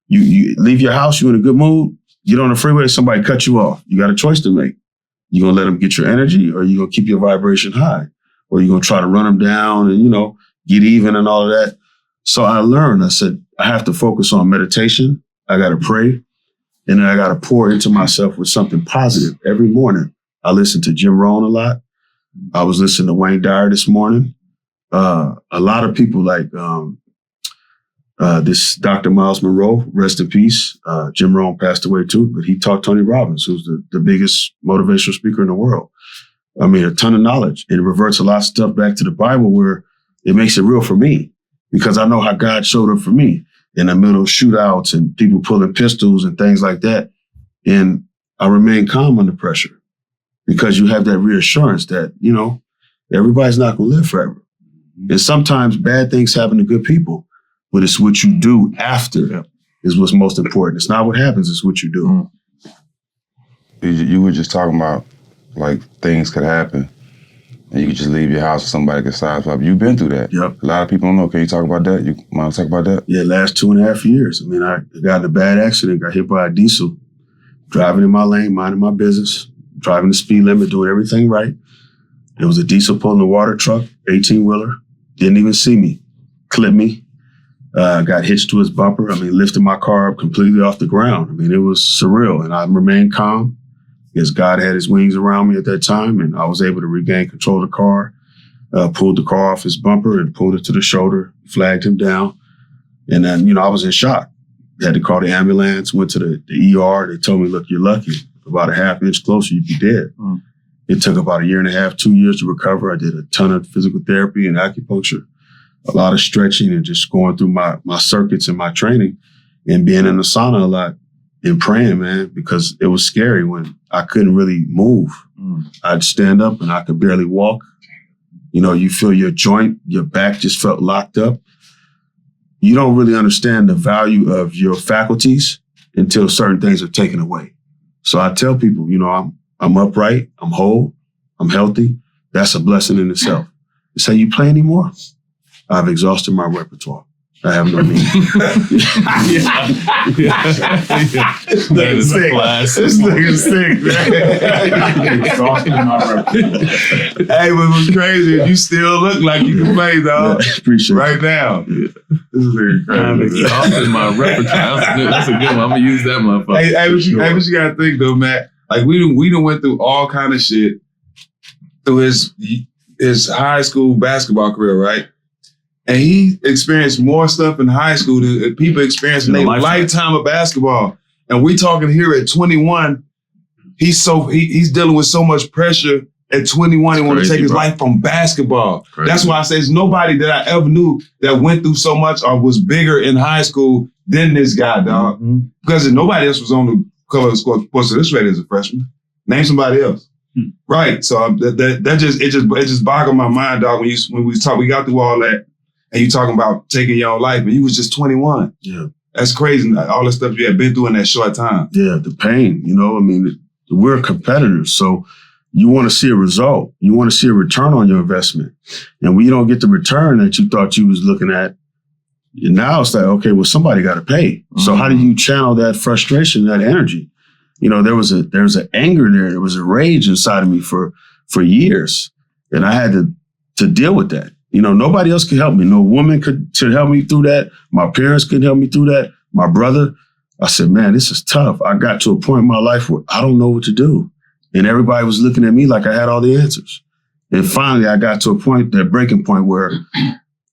Speaker 4: you leave your house, you're in a good mood, get on the freeway, somebody cut you off. You got a choice to make. You going to let them get your energy or you going to keep your vibration high? Or you going to try to run them down and, you know, get even and all of that. So I learned, I said, I have to focus on meditation. I got to pray. And then I got to pour into myself with something positive every morning. I listen to Jim Rohn a lot. I was listening to Wayne Dyer this morning. A lot of people like this Dr. Miles Monroe, rest in peace. Jim Rohn passed away too, but he taught Tony Robbins, who's the biggest motivational speaker in the world. I mean, a ton of knowledge. And it reverts a lot of stuff back to the Bible where it makes it real for me because I know how God showed up for me in the middle of shootouts and people pulling pistols and things like that. And I remain calm under pressure because you have that reassurance that, you know, everybody's not going to live forever. And sometimes bad things happen to good people, but it's what you do after is what's most important. It's not what happens, it's what you do.
Speaker 2: You were just talking about like things could happen and you could just leave your house and somebody could sideswipe. You've been through that.
Speaker 4: Yep.
Speaker 2: A lot of people don't know. Can you talk about that? You want to talk about that?
Speaker 4: Yeah, last 2.5 years. I mean, I got in a bad accident, got hit by a diesel, driving in my lane, minding my business, driving the speed limit, doing everything right. There was a diesel pulling a water truck, 18-wheeler, didn't even see me, clipped me, got hitched to his bumper. I mean, lifted my car up completely off the ground. I mean, it was surreal, and I remained calm because God had his wings around me at that time, and I was able to regain control of the car, pulled the car off his bumper and pulled it to the shoulder, flagged him down. And then, you know, I was in shock. Had to call the ambulance, went to the ER. They told me, look, you're lucky. About a half inch closer, you'd be dead. It took about 1.5 years, 2 years to recover. I did a ton of physical therapy and acupuncture, a lot of stretching and just going through my circuits and my training and being in the sauna a lot and praying, man, because it was scary when I couldn't really move. I'd stand up and I could barely walk. You know, you feel your joint, your back just felt locked up. You don't really understand the value of your faculties until certain things are taken away. So I tell people, you know, I'm upright, I'm whole, I'm healthy. That's a blessing in itself. You say, you play anymore? I've exhausted my repertoire. I have no need. This nigga's sick. This nigga's sick, man. Exhausted my repertoire.
Speaker 1: Hey, but it was crazy. You still look like you can play, dog.
Speaker 4: Yeah, appreciate
Speaker 1: right
Speaker 4: it.
Speaker 1: now.
Speaker 4: Yeah.
Speaker 1: This is very
Speaker 3: I'm
Speaker 1: crazy.
Speaker 3: exhausted my repertoire. That's a good one. I'm gonna use that motherfucker.
Speaker 1: Hey, what you gotta think though, Matt? Like we done went through all kind of shit through his high school basketball career, right? And he experienced more stuff in high school than people experienced in their lifetime of basketball. And we talking here at 21, he's dealing with so much pressure at 21. He want to take his life from basketball. Crazy. That's why I say there's nobody that I ever knew that went through so much or was bigger in high school than this guy, dog. Because nobody else was on the cover of the Sports Illustrated as a freshman. Name somebody else. Right. So that just boggled my mind, dog. When we got through all that. And you talking about taking your own life, but you was just 21.
Speaker 4: Yeah.
Speaker 1: That's crazy. All the stuff you had been through in that short time.
Speaker 4: Yeah, the pain, you know, I mean, we're competitors. So you want to see a result. You want to see a return on your investment. And when you don't get the return that you thought you was looking at, now it's like, okay, well, somebody got to pay. So how do you channel that frustration, that energy? You know, there was an anger there. There was a rage inside of me for years. And I had to deal with that. You know, nobody else could help me. No woman could help me through that. My parents couldn't help me through that. My brother, I said, man, this is tough. I got to a point in my life where I don't know what to do. And everybody was looking at me like I had all the answers. And finally, I got to a point, that breaking point where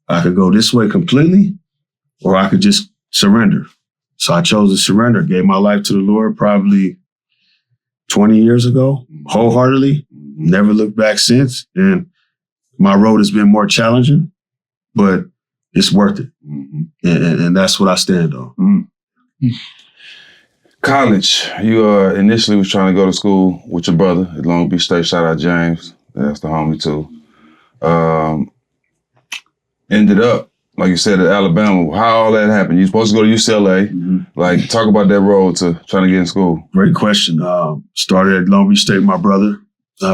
Speaker 4: I could go this way completely or I could just surrender. So I chose to surrender, gave my life to the Lord probably 20 years ago, wholeheartedly, never looked back since. And my road has been more challenging, but it's worth it. And that's what I stand on.
Speaker 2: College, you initially was trying to go to school with your brother at Long Beach State. Shout out James. That's the homie too. Ended up, like you said, at Alabama. How all that happened? You supposed to go to UCLA. Like, talk about that road to trying to get in school.
Speaker 4: Great question. Started at Long Beach State, my brother.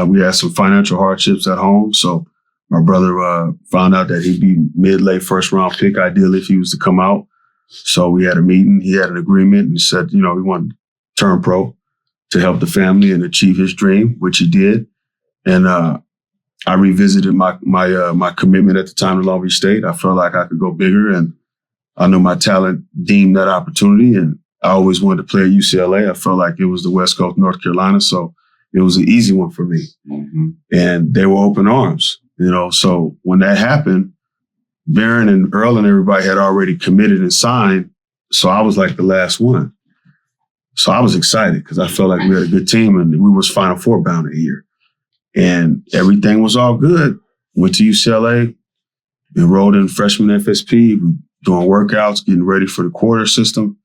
Speaker 4: We had some financial hardships at home. So my brother found out that he'd be mid-late first-round pick, ideally, if he was to come out. So we had a meeting. He had an agreement and said, you know, he wanted to turn pro to help the family and achieve his dream, which he did. And I revisited my commitment at the time to Long Beach State. I felt like I could go bigger, and I knew my talent deemed that opportunity. And I always wanted to play at UCLA. I felt like it was the West Coast, North Carolina, so it was an easy one for me. And they were open arms, you know. So when that happened, Barron and Earl and everybody had already committed and signed, so I was like the last one. So I was excited because I felt like we had a good team and we was Final Four bound a year. And everything was all good. Went to UCLA, enrolled in freshman FSP, we doing workouts, getting ready for the quarter system.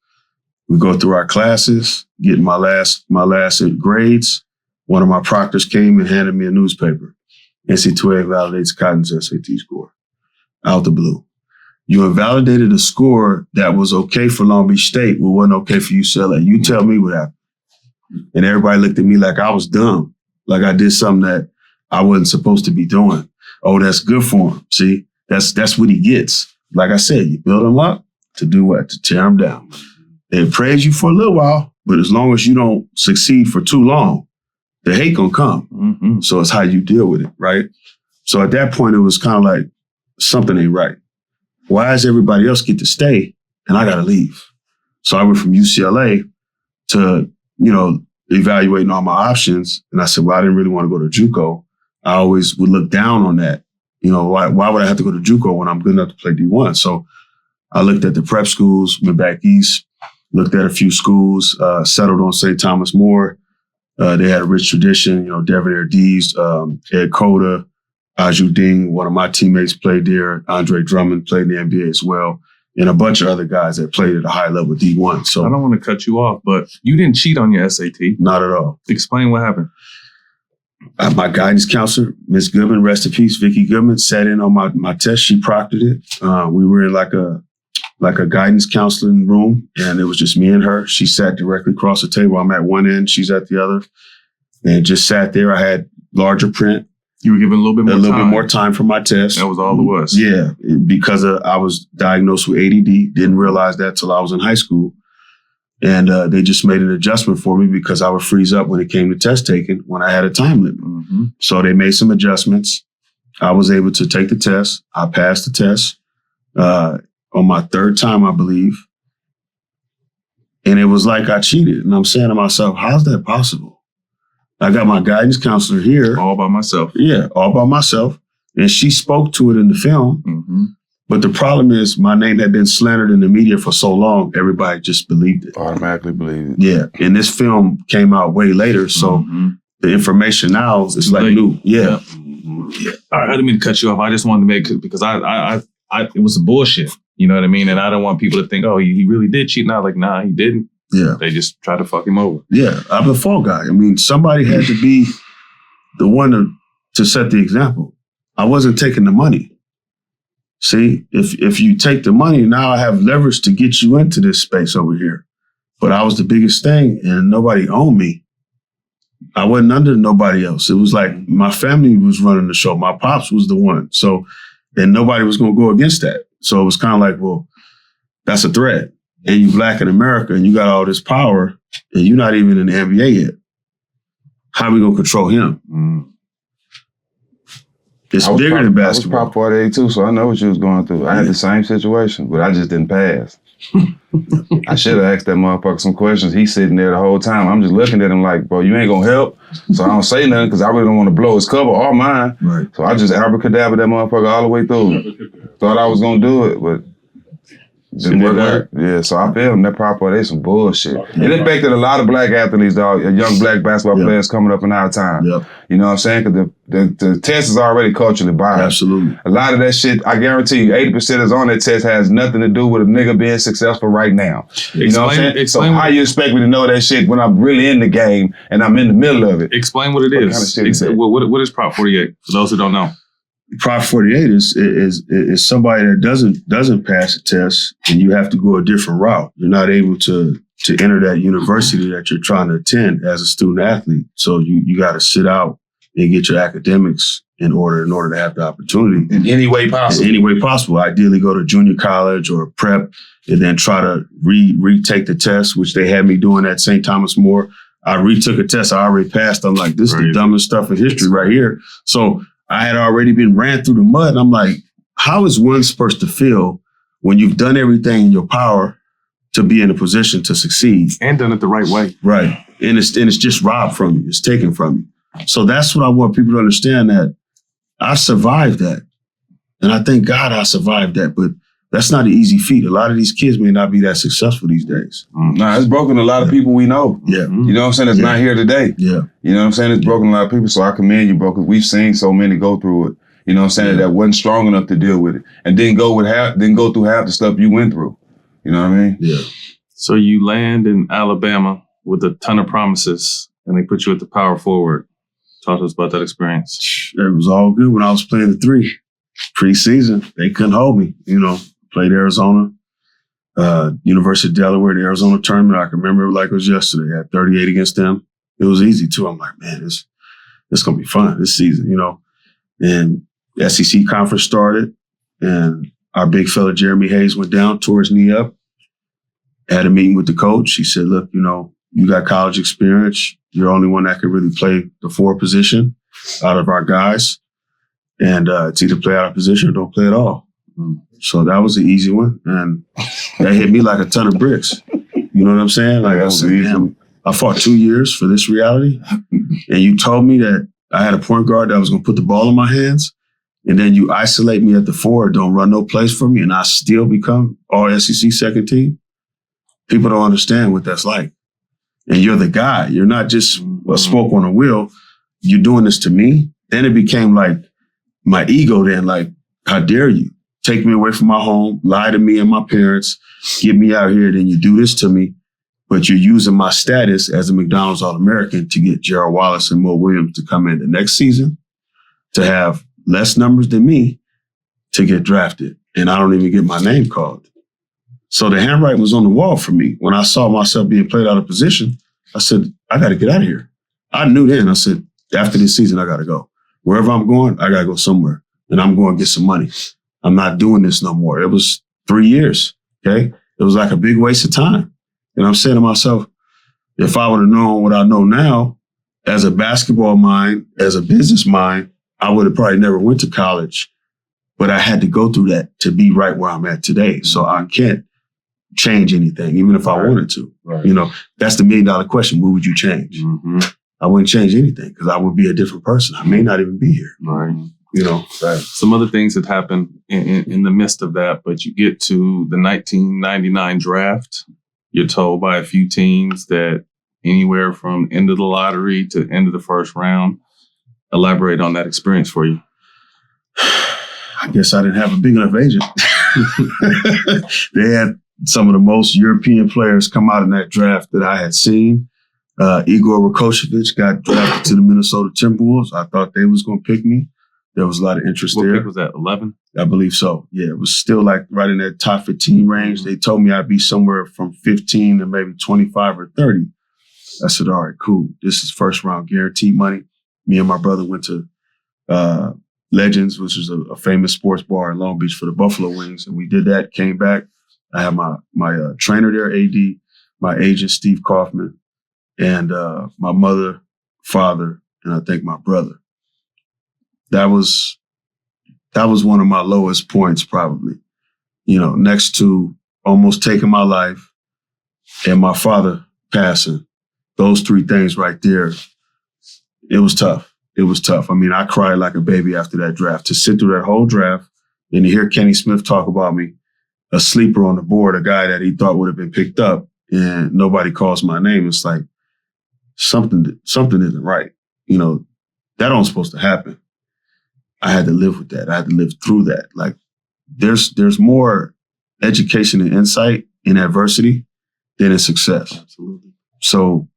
Speaker 4: We go through our classes, getting my last grades. One of my proctors came and handed me a newspaper. NCAA validates Cotton's SAT score. Out the blue. You invalidated a score that was okay for Long Beach State, but wasn't okay for UCLA. You tell me what happened. And everybody looked at me like I was dumb, like I did something that I wasn't supposed to be doing. Oh, that's good for him. See, that's what he gets. Like I said, you build him up to do what? To tear him down. They praise you for a little while, but as long as you don't succeed for too long, the hate gonna come. So it's how you deal with it, right? So at that point, it was kind of like, something ain't right. Why does everybody else get to stay and I got to leave? So I went from UCLA to, you know, evaluating all my options. And I said, well, I didn't really want to go to JUCO. I always would look down on that. You know, why would I have to go to JUCO when I'm good enough to play D1? So I looked at the prep schools, went back east, looked at a few schools, settled on St. Thomas More. They had a rich tradition, you know, Devonair Dees, Ed Cota, Aju Ding, one of my teammates played there. Andre Drummond played in the NBA as well. And a bunch of other guys that played at a high level D1. So
Speaker 3: I don't want to cut you off, but you didn't cheat on your SAT.
Speaker 4: Not at all.
Speaker 3: Explain what happened.
Speaker 4: My guidance counselor, Ms. Goodman, rest in peace, Vicki Goodman, sat in on my test. She proctored it. We were in like a guidance counseling room, and it was just me and her. She sat directly across the table. I'm at one end, she's at the other. And just sat there. I had larger print.
Speaker 3: You were given a little bit more
Speaker 4: time for my test.
Speaker 3: That was all it was.
Speaker 4: Yeah, because I was diagnosed with ADD. Didn't realize that till I was in high school. And they just made an adjustment for me because I would freeze up when it came to test taking when I had a time limit. So they made some adjustments. I was able to take the test. I passed the test on my third time, I believe. And it was like I cheated. And I'm saying to myself, how's that possible? I got my guidance counselor here.
Speaker 3: All by myself.
Speaker 4: Yeah, all by myself. And she spoke to it in the film. But the problem is my name had been slandered in the media for so long, everybody just believed it.
Speaker 2: Automatically believed it.
Speaker 4: Yeah. And this film came out way later. So the information now is like new. Yeah.
Speaker 3: All right, I didn't mean to cut you off. I just wanted to make it because I it was some bullshit. You know what I mean? And I don't want people to think, oh, he really did cheat. Now, like, nah, he didn't.
Speaker 4: Yeah.
Speaker 3: They just try to fuck him over.
Speaker 4: Yeah. I'm the fall guy. I mean, somebody had to be the one to set the example. I wasn't taking the money. See, if you take the money, now I have leverage to get you into this space over here. But I was the biggest thing and nobody owned me. I wasn't under nobody else. It was like my family was running the show. My pops was the one. So, and nobody was going to go against that. So it was kind of like, well, that's a threat. And you black in America and you got all this power and you're not even in the NBA yet. How are we going to control him? It's bigger than basketball.
Speaker 2: I was Prop 48 too, so I know what you was going through. I had the same situation, but I just didn't pass. I should have asked that motherfucker some questions. He's sitting there the whole time. I'm just looking at him like, bro, you ain't gonna help. So I don't say nothing because I really don't want to blow his cover or mine.
Speaker 4: Right.
Speaker 2: So I just abracadabra that motherfucker all the way through. Thought I was gonna do it, but didn't work out. Yeah, so I feel him. That Prop 48 some bullshit. It affected a lot of black athletes, dog, young black basketball players coming up in our time.
Speaker 4: Yep.
Speaker 2: You know what I'm saying? Because the test is already culturally biased.
Speaker 4: Absolutely.
Speaker 2: A lot of that shit, I guarantee you, 80% is on that test has nothing to do with a nigga being successful right now. You know what I'm saying? So how you expect me to know that shit when I'm really in the game and I'm in the middle of it?
Speaker 3: Explain what it is.
Speaker 2: Kind of shit is that?
Speaker 3: What is Prop 48, for those who don't know?
Speaker 4: Prop 48 is somebody that doesn't pass a test and you have to go a different route. You're not able to enter that university that you're trying to attend as a student athlete. So you got to sit out and get your academics in order to have the opportunity.
Speaker 2: In any way possible.
Speaker 4: In any way possible. Ideally go to junior college or prep and then try to retake the test, which they had me doing at St. Thomas More. I retook a test I already passed. I'm like, this is the dumbest stuff in history right here. So I had already been ran through the mud. And I'm like, how is one supposed to feel when you've done everything in your power to be in a position to succeed?
Speaker 3: And done it the right way.
Speaker 4: Right. And it's just robbed from you. It's taken from you. So that's what I want people to understand, that I survived that. And I thank God I survived that. But that's not an easy feat. A lot of these kids may not be that successful these days.
Speaker 2: Nah, it's broken a lot of people we know.
Speaker 4: Yeah.
Speaker 2: You know what I'm saying? It's not here today.
Speaker 4: Yeah.
Speaker 2: You know what I'm saying? It's broken a lot of people. So I commend you, bro, because we've seen so many go through it. You know what I'm saying? That wasn't strong enough to deal with it. And didn't go through half the stuff you went through. You know what I mean?
Speaker 4: Yeah.
Speaker 3: So you land in Alabama with a ton of promises and they put you at the power forward. Talk to us about that experience.
Speaker 4: It was all good when I was playing the 3. Preseason, they couldn't hold me. You know, played Arizona, University of Delaware, the Arizona tournament. I can remember it like it was yesterday. I had 38 against them. It was easy too. I'm like, man, this gonna be fun this season, you know. And the SEC conference started, and our big fella Jeremy Hayes went down, tore his knee up. Had a meeting with the coach. He said, look, you know, you got college experience. You're the only one that could really play the 4 position out of our guys. And it's either play out of position or don't play at all. So that was an easy one. And that hit me like a ton of bricks. You know what I'm saying? Like I said, damn, I fought 2 years for this reality. And you told me that I had a point guard that was going to put the ball in my hands. And then you isolate me at the 4, don't run no place for me, and I still become all SEC second team. People don't understand what that's like. And you're the guy. You're not just a spoke on a wheel. You're doing this to me. Then it became like my ego then, like, how dare you take me away from my home, lie to me and my parents, get me out here, then you do this to me. But you're using my status as a McDonald's All-American to get Gerald Wallace and Mo Williams to come in the next season, to have less numbers than me, to get drafted. And I don't even get my name called. So the handwriting was on the wall for me. When I saw myself being played out of position, I said, I got to get out of here. I knew then. I said, after this season, I got to go. Wherever I'm going, I got to go somewhere. And I'm going to get some money. I'm not doing this no more. It was 3 years, okay? It was like a big waste of time. And I'm saying to myself, if I would have known what I know now, as a basketball mind, as a business mind, I would have probably never went to college. But I had to go through that to be right where I'm at today. So I can't change anything, even if I wanted to. Right. You know, that's the $1 million question. What would you change? Mm-hmm. I wouldn't change anything because I would be a different person. I may not even be here.
Speaker 3: Right.
Speaker 4: You know,
Speaker 3: right. Some other things that happen in the midst of that, but you get to the 1999 draft. You're told by a few teams that anywhere from end of the lottery to end of the first round. Elaborate on that experience for you.
Speaker 4: I guess I didn't have a big enough agent. They had some of the most European players come out in that draft that I had seen. Igor Rakocevic got drafted to the Minnesota Timberwolves. I thought they was going to pick me. There was a lot of interest there.
Speaker 3: What pick was that, 11?
Speaker 4: I believe so. Yeah, it was still like right in that top 15 range. They told me I'd be somewhere from 15 to maybe 25 or 30. I said, all right, cool. This is first round guaranteed money. Me and my brother went to Legends, which is a famous sports bar in Long Beach for the Buffalo Wings. And we did that, came back. I had my trainer there, AD, my agent, Steve Kaufman, and my mother, father, and I think my brother. That was that was one of my lowest points probably. You know, next to almost taking my life and my father passing. Those three things right there, it was tough. It was tough. I mean, I cried like a baby after that draft. To sit through that whole draft and to hear Kenny Smith talk about me, a sleeper on the board, a guy that he thought would have been picked up, and nobody calls my name. It's like something isn't right. You know, that don't supposed to happen. I had to live with that. I had to live through that. Like there's more education and insight in adversity than in success.
Speaker 3: Absolutely.
Speaker 4: So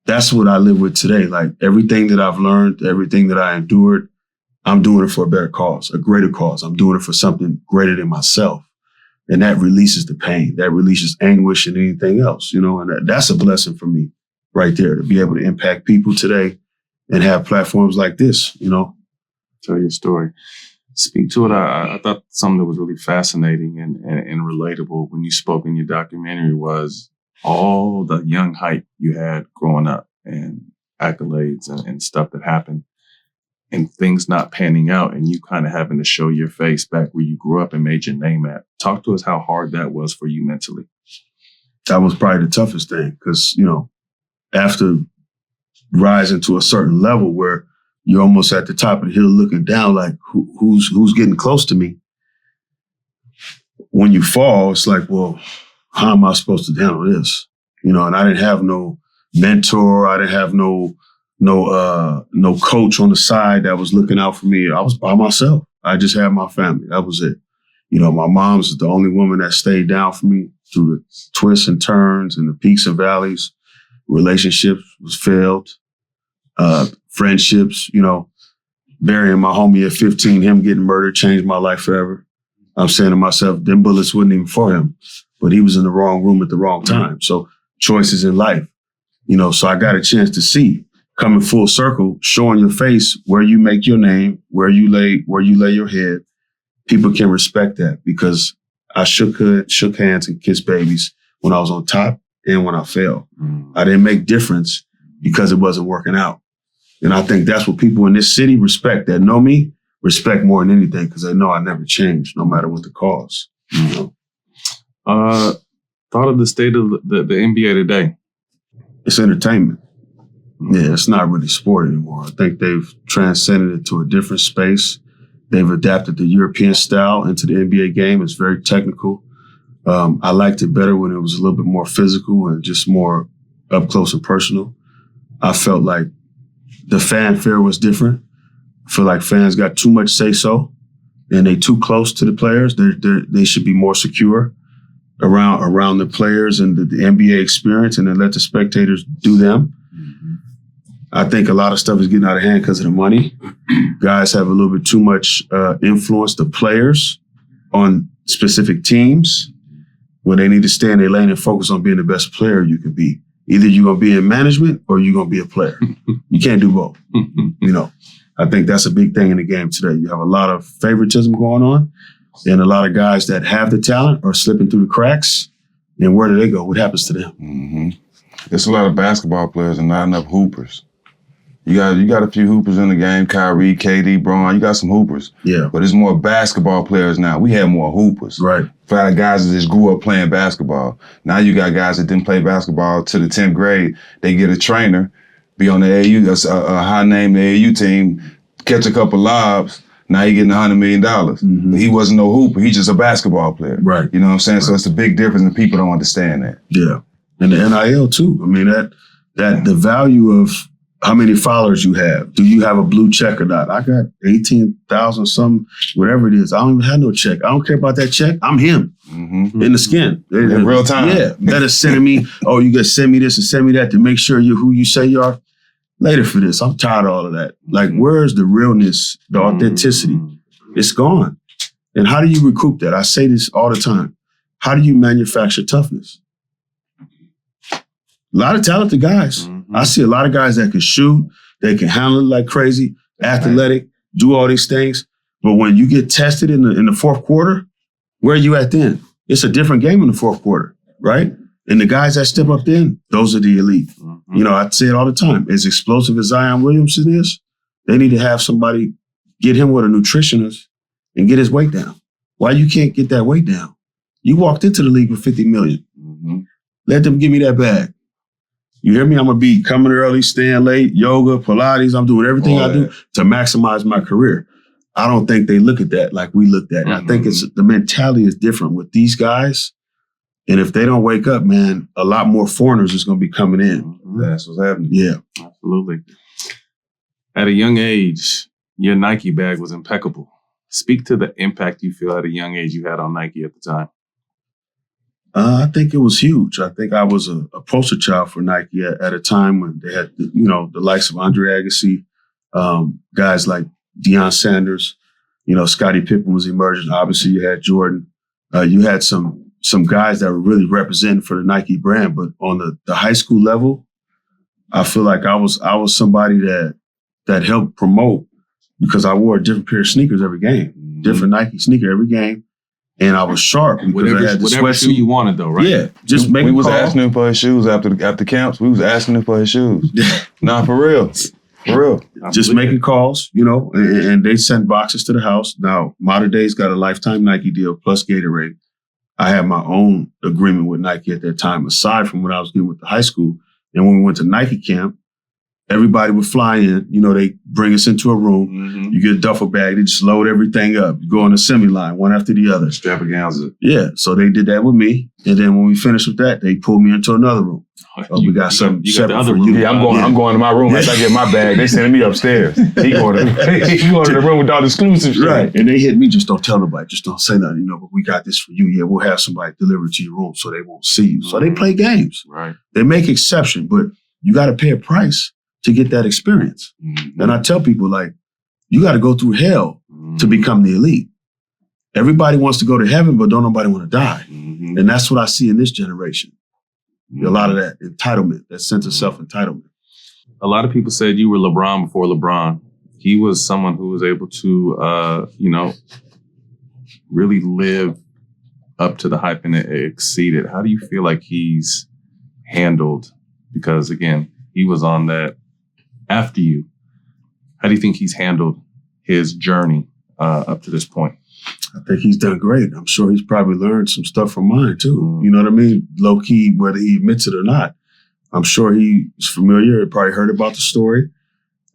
Speaker 4: that's what I live with today. Like everything that I've learned, everything that I endured, I'm doing it for a better cause, a greater cause. I'm doing it for something greater than myself. And that releases the pain. That releases anguish and anything else, you know, and that's a blessing for me right there to be able to impact people today and have platforms like this, you know.
Speaker 3: Tell your story. Speak to it. I thought something that was really fascinating and relatable when you spoke in your documentary was all the young hype you had growing up and accolades and stuff that happened and things not panning out and you kind of having to show your face back where you grew up and made your name at. Talk to us how hard that was for you mentally.
Speaker 4: That was probably the toughest thing because, you know, after rising to a certain level where you're almost at the top of the hill looking down like who's getting close to me. When you fall, it's like, well, how am I supposed to handle this? You know, and I didn't have no mentor. I didn't have no coach on the side that was looking out for me. I was by myself. I just had my family. That was it. You know, my mom's the only woman that stayed down for me through the twists and turns and the peaks and valleys. Relationships was failed. Friendships, you know, burying my homie at 15, him getting murdered changed my life forever. I'm saying to myself, them bullets wasn't even for him, but he was in the wrong room at the wrong time. So choices in life, you know, so I got a chance to see coming full circle, showing your face where you make your name, where you lay your head. People can respect that because I shook hands and kissed babies when I was on top and when I fell. I didn't make difference because it wasn't working out. And I think that's what people in this city respect, that know me, respect more than anything because they know I never change, no matter what the cause. You know?
Speaker 3: Thought of the state of the NBA today.
Speaker 4: It's entertainment. Yeah, it's not really sport anymore. I think they've transcended it to a different space. They've adapted the European style into the NBA game. It's very technical. I liked it better when it was a little bit more physical and just more up close and personal. I felt like the fanfare was different. I feel like fans got too much say-so and they too close to the players. They should be more secure around the players and the NBA experience and then let the spectators do them. I think a lot of stuff is getting out of hand because of the money. Guys have a little bit too much influence, the players, on specific teams when they need to stay in their lane and focus on being the best player you can be. Either you're going to be in management or you're going to be a player. You can't do both. You know, I think that's a big thing in the game today. You have a lot of favoritism going on and a lot of guys that have the talent are slipping through the cracks. And where do they go? What happens to them?
Speaker 2: Mm-hmm. There's a lot of basketball players and not enough hoopers. You got a few hoopers in the game, Kyrie, KD, Bron. You got some hoopers.
Speaker 4: Yeah.
Speaker 2: But there's more basketball players now. We have more hoopers.
Speaker 4: Right.
Speaker 2: For the guys that just grew up playing basketball. Now you got guys that didn't play basketball to the 10th grade. They get a trainer, be on the AAU, a high-named AAU team, catch a couple lobs. Now he getting $100 million. Mm-hmm. He wasn't no hooper. He's just a basketball player.
Speaker 4: Right.
Speaker 2: You know what I'm saying?
Speaker 4: Right.
Speaker 2: So it's a big difference and people don't understand that.
Speaker 4: Yeah. And the NIL too. I mean, that the value of how many followers you have. Do you have a blue check or not? I got 18,000 something, whatever it is. I don't even have no check. I don't care about that check. I'm him in the skin.
Speaker 2: In real time.
Speaker 4: Yeah. Better sending me, oh, you got to send me this and send me that to make sure you're who you say you are. Later for this. I'm tired of all of that. Like, where's the realness, the authenticity? It's gone. And how do you recoup that? I say this all the time. How do you manufacture toughness? A lot of talented guys. I see a lot of guys that can shoot, they can handle it like crazy, athletic, do all these things. But when you get tested in the fourth quarter, where are you at then? It's a different game in the fourth quarter, right? And the guys that step up then, those are the elite. You know, I say it all the time. As explosive as Zion Williamson is, they need to have somebody get him with a nutritionist and get his weight down. Why you can't get that weight down? You walked into the league with $50 million.
Speaker 3: Mm-hmm.
Speaker 4: Let them give me that bag. You hear me? I'm going to be coming early, staying late, yoga, Pilates. I'm doing everything I do to maximize my career. I don't think they look at that like we looked at it. I think it's the mentality is different with these guys. And if they don't wake up, man, a lot more foreigners is going to be coming in.
Speaker 3: Mm-hmm.
Speaker 2: That's what's happening.
Speaker 4: Yeah.
Speaker 3: Absolutely. At a young age, your Nike bag was impeccable. Speak to the impact you feel at a young age you had on Nike at the time.
Speaker 4: I think it was huge. I think I was a poster child for Nike at a time when they had, the likes of Andre Agassi, guys like Deion Sanders, Scottie Pippen was emerging. Obviously, you had Jordan. You had some guys that were really representing for the Nike brand. But on the high school level, I feel like I was somebody that helped promote because I wore a different pair of sneakers every game, different Nike sneaker every game. And I was sharp because I had the
Speaker 3: whatever shoe you wanted, though, right?
Speaker 4: Yeah, just make.
Speaker 2: We was asking him for his shoes after camps. We was asking him for his shoes. Nah, for real.
Speaker 4: Just making calls, and they sent boxes to the house. Now, Modern Day's got a lifetime Nike deal plus Gatorade. I had my own agreement with Nike at that time, aside from what I was getting with the high school. And when we went to Nike camp, everybody would fly in. They bring us into a room.
Speaker 3: Mm-hmm.
Speaker 4: You get a duffel bag. They just load everything up. You go on the assembly line, one after the other.
Speaker 3: Extravaganza.
Speaker 4: Yeah. So they did that with me. And then when we finished with that, they pulled me into another room. We got something
Speaker 3: you got the
Speaker 4: separate
Speaker 3: other
Speaker 4: for
Speaker 3: room.
Speaker 4: you.
Speaker 2: Yeah, I'm going to my room. After I get my bag, they sending me upstairs. He going to the room with all the exclusive shit.
Speaker 4: Right. And they hit me, just don't tell nobody. Just don't say nothing, but we got this for you. Yeah, we'll have somebody deliver it to your room so they won't see you. So they play games.
Speaker 3: Right.
Speaker 4: They make exception, but you got to pay a price to get that experience.
Speaker 3: Mm-hmm.
Speaker 4: And I tell people, you got to go through hell to become the elite. Everybody wants to go to heaven, but don't nobody want to die.
Speaker 3: Mm-hmm.
Speaker 4: And that's what I see in this generation. A lot of that entitlement, that sense of self-entitlement.
Speaker 3: A lot of people said you were LeBron before LeBron. He was someone who was able to, really live up to the hype and exceed it. How do you feel like he's handled? Because, again, he was on that after you. How do you think he's handled his journey up to this point?
Speaker 4: I think he's done great. I'm sure he's probably learned some stuff from mine, too. You know what I mean? Low key, whether he admits it or not. I'm sure he's familiar. He probably heard about the story.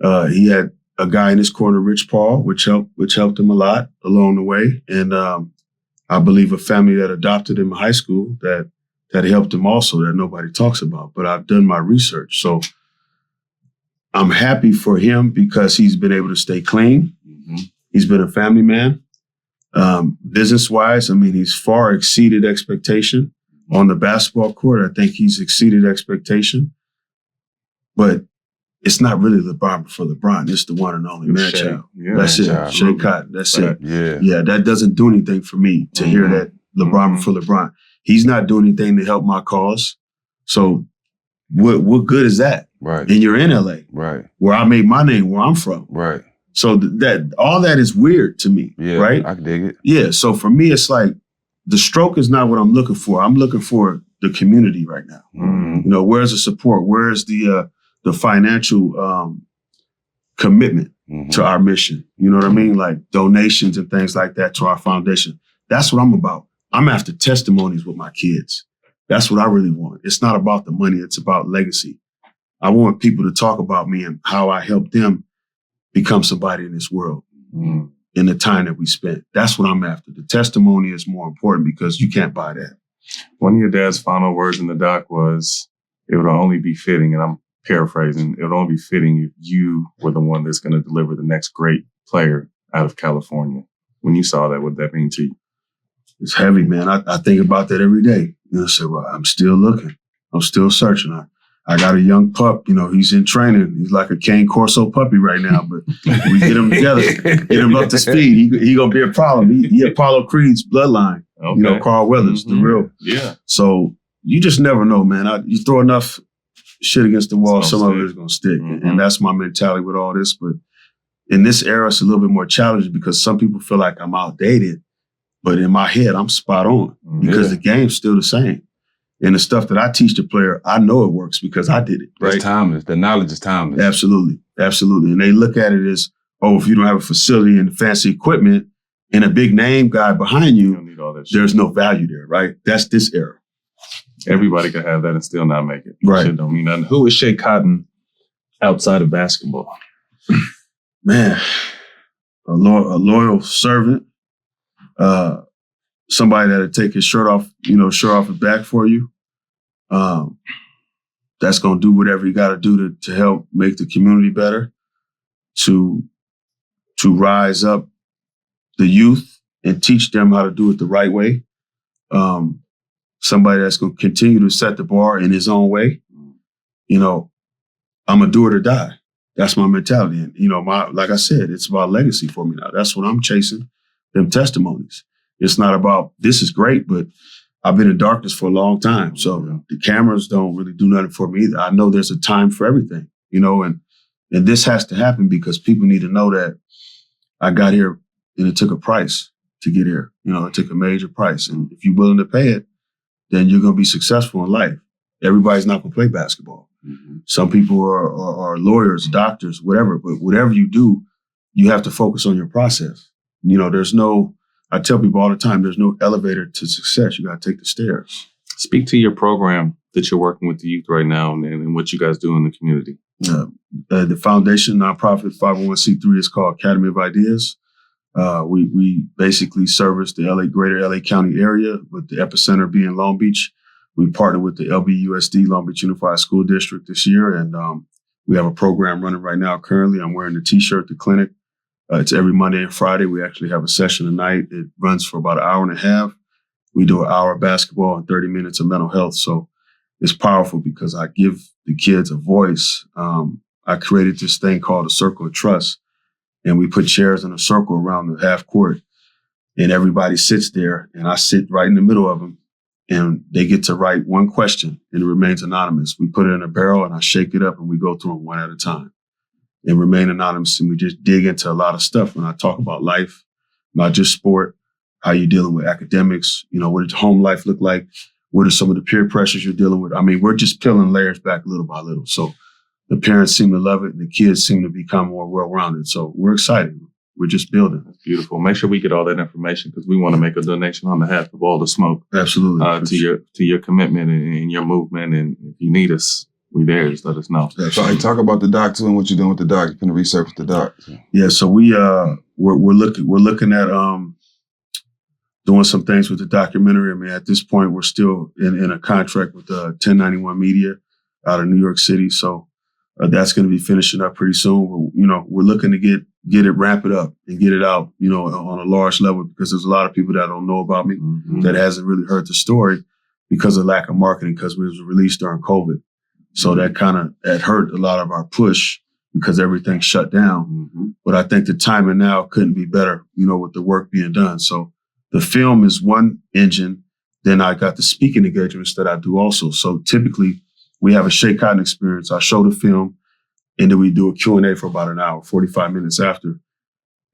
Speaker 4: He had a guy in his corner, Rich Paul, which helped him a lot along the way. And I believe a family that adopted him in high school that helped him also, that nobody talks about. But I've done my research. So I'm happy for him because he's been able to stay clean. Mm-hmm. He's been a family man. Business-wise, he's far exceeded expectation. On the basketball court, I think he's exceeded expectation. But it's not really LeBron for LeBron. It's the one and only man child.
Speaker 3: Yeah,
Speaker 4: that's it.
Speaker 2: Child.
Speaker 4: Schea Cotton. That's it.
Speaker 2: Yeah.
Speaker 4: That doesn't do anything for me to hear that LeBron for LeBron. He's not doing anything to help my cause. So what good is that?
Speaker 2: Right.
Speaker 4: And you're in LA.
Speaker 2: Right.
Speaker 4: Where I made my name, where I'm from.
Speaker 2: Right.
Speaker 4: So that all that is weird to me.
Speaker 2: Yeah.
Speaker 4: Right?
Speaker 2: I can dig it.
Speaker 4: Yeah. So for me, it's like the stroke is not what I'm looking for. I'm looking for the community right now.
Speaker 2: Mm-hmm.
Speaker 4: Where's the support? Where's the financial commitment to our mission? You know what I mean? Like donations and things like that to our foundation. That's what I'm about. I'm after testimonies with my kids. That's what I really want. It's not about the money. It's about legacy. I want people to talk about me and how I helped them become somebody in this world in the time that we spent. That's what I'm after. The testimony is more important because you can't buy that.
Speaker 3: One of your dad's final words in the doc was, it would only be fitting, and I'm paraphrasing, it would only be fitting if you were the one that's going to deliver the next great player out of California. When you saw that, what did that mean to you?
Speaker 4: It's heavy, man. I think about that every day. So well, I'm still looking. I'm still searching. I got a young pup. He's in training. He's like a Cane Corso puppy right now. But we get him together, get him up to speed. He gonna be a problem. He Apollo Creed's bloodline. Okay. Carl Weathers, the real.
Speaker 3: Yeah.
Speaker 4: So you just never know, man. You throw enough shit against the wall, some of it is gonna stick, and that's my mentality with all this. But in this era, it's a little bit more challenging because some people feel like I'm outdated. But in my head, I'm spot on because the game's still the same. And the stuff that I teach the player, I know it works because I did it. Right?
Speaker 2: It's timeless. The knowledge is timeless.
Speaker 4: Absolutely. And they look at it as, if you don't have a facility and fancy equipment, and a big name guy behind
Speaker 3: You
Speaker 4: you,
Speaker 3: don't need all that shit.
Speaker 4: there's no value there, right? That's this era.
Speaker 3: Everybody could have that and still not make it.
Speaker 4: Right.
Speaker 3: Shit don't mean nothing. Who is Schea Cotton outside of basketball?
Speaker 4: Man, a loyal servant, somebody that'll take his shirt off his back for you. That's going to do whatever you got to do to help make the community better, to rise up the youth and teach them how to do it the right way. Somebody that's going to continue to set the bar in his own way. You know, I'm a do it or die. That's my mentality. And, you know, like I said, it's about legacy for me now. That's what I'm chasing, them testimonies. It's not about, this is great, but I've been in darkness for a long time. So the cameras don't really do nothing for me either. I know there's a time for everything, you know, and this has to happen because people need to know that I got here and it took a price to get here. You know, it took a major price. And if you're willing to pay it, then you're going to be successful in life. Everybody's not going to play basketball. Mm-hmm. Some people are lawyers, doctors, whatever. But whatever you do, you have to focus on your process. You know, I tell people all the time, there's no elevator to success. You got to take the stairs.
Speaker 3: Speak to your program that you're working with the youth right now and what you guys do in the community.
Speaker 4: The foundation, nonprofit 501c3 is called Academy of Ideas. We basically service the greater LA County area, with the epicenter being Long Beach. We partnered with the LBUSD, Long Beach Unified School District, this year, and we have a program running right now. Currently, I'm wearing the T-shirt, the clinic. It's every Monday and Friday. We actually have a session tonight. It runs for about an hour and a half. We do an hour of basketball and 30 minutes of mental health. So it's powerful because I give the kids a voice. I created this thing called a circle of trust, and we put chairs in a circle around the half court, and everybody sits there, and I sit right in the middle of them, and they get to write one question, and it remains anonymous. We put it in a barrel, and I shake it up, and we go through them one at a time and remain anonymous. And we just dig into a lot of stuff when I talk about life, not just sport, how you're dealing with academics, you know, what does home life look like? What are some of the peer pressures you're dealing with? I mean, we're just peeling layers back little by little. So the parents seem to love it and the kids seem to become more well-rounded. So we're excited. We're just building.
Speaker 3: That's beautiful. Make sure we get all that information because we want to make a donation on behalf of All the Smoke.
Speaker 4: Absolutely.
Speaker 3: To your commitment and your movement. And if you need us, we there. Just let us know.
Speaker 2: So talk about the doc too and what you're doing with the doc. You're going to resurface the doc.
Speaker 4: Yeah. So we're looking at doing some things with the documentary. I mean, at this point, we're still in a contract with 1091 Media out of New York City. So that's going to be finishing up pretty soon. We're looking to get it, wrap it up, and get it out, you know, on a large level, because there's a lot of people that don't know about me, that hasn't really heard the story because of lack of marketing, because we was released during COVID. So that hurt a lot of our push because everything shut down. But I think the timing now couldn't be better, you know, with the work being done. So the film is one engine. Then I got the speaking engagements that I do also. So typically we have a Schea Cotton experience. I show the film, and then we do a Q&A for about an hour, 45 minutes after,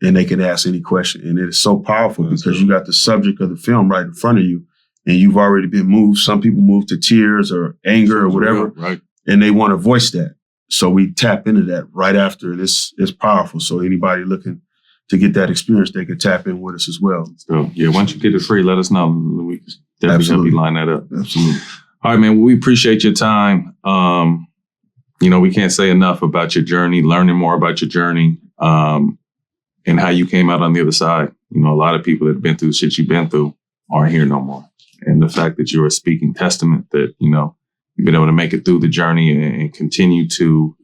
Speaker 4: and they can ask any question. And it is so powerful because you got the subject of the film right in front of you, and you've already been moved. Some people move to tears or anger or whatever,
Speaker 3: right? And
Speaker 4: they want to voice that. So we tap into that right after, and it's powerful. So anybody looking to get that experience, they can tap in with us as well.
Speaker 3: So yeah, once you get it free, let us know. We can definitely help you line that up.
Speaker 4: Absolutely.
Speaker 3: All right, man. Well, we appreciate your time. You know, we can't say enough about your journey, learning more about your journey, and how you came out on the other side. You know, a lot of people that have been through shit you've been through aren't here no more. And the fact that you're a speaking testament that, you know, you've been able to make it through the journey and continue to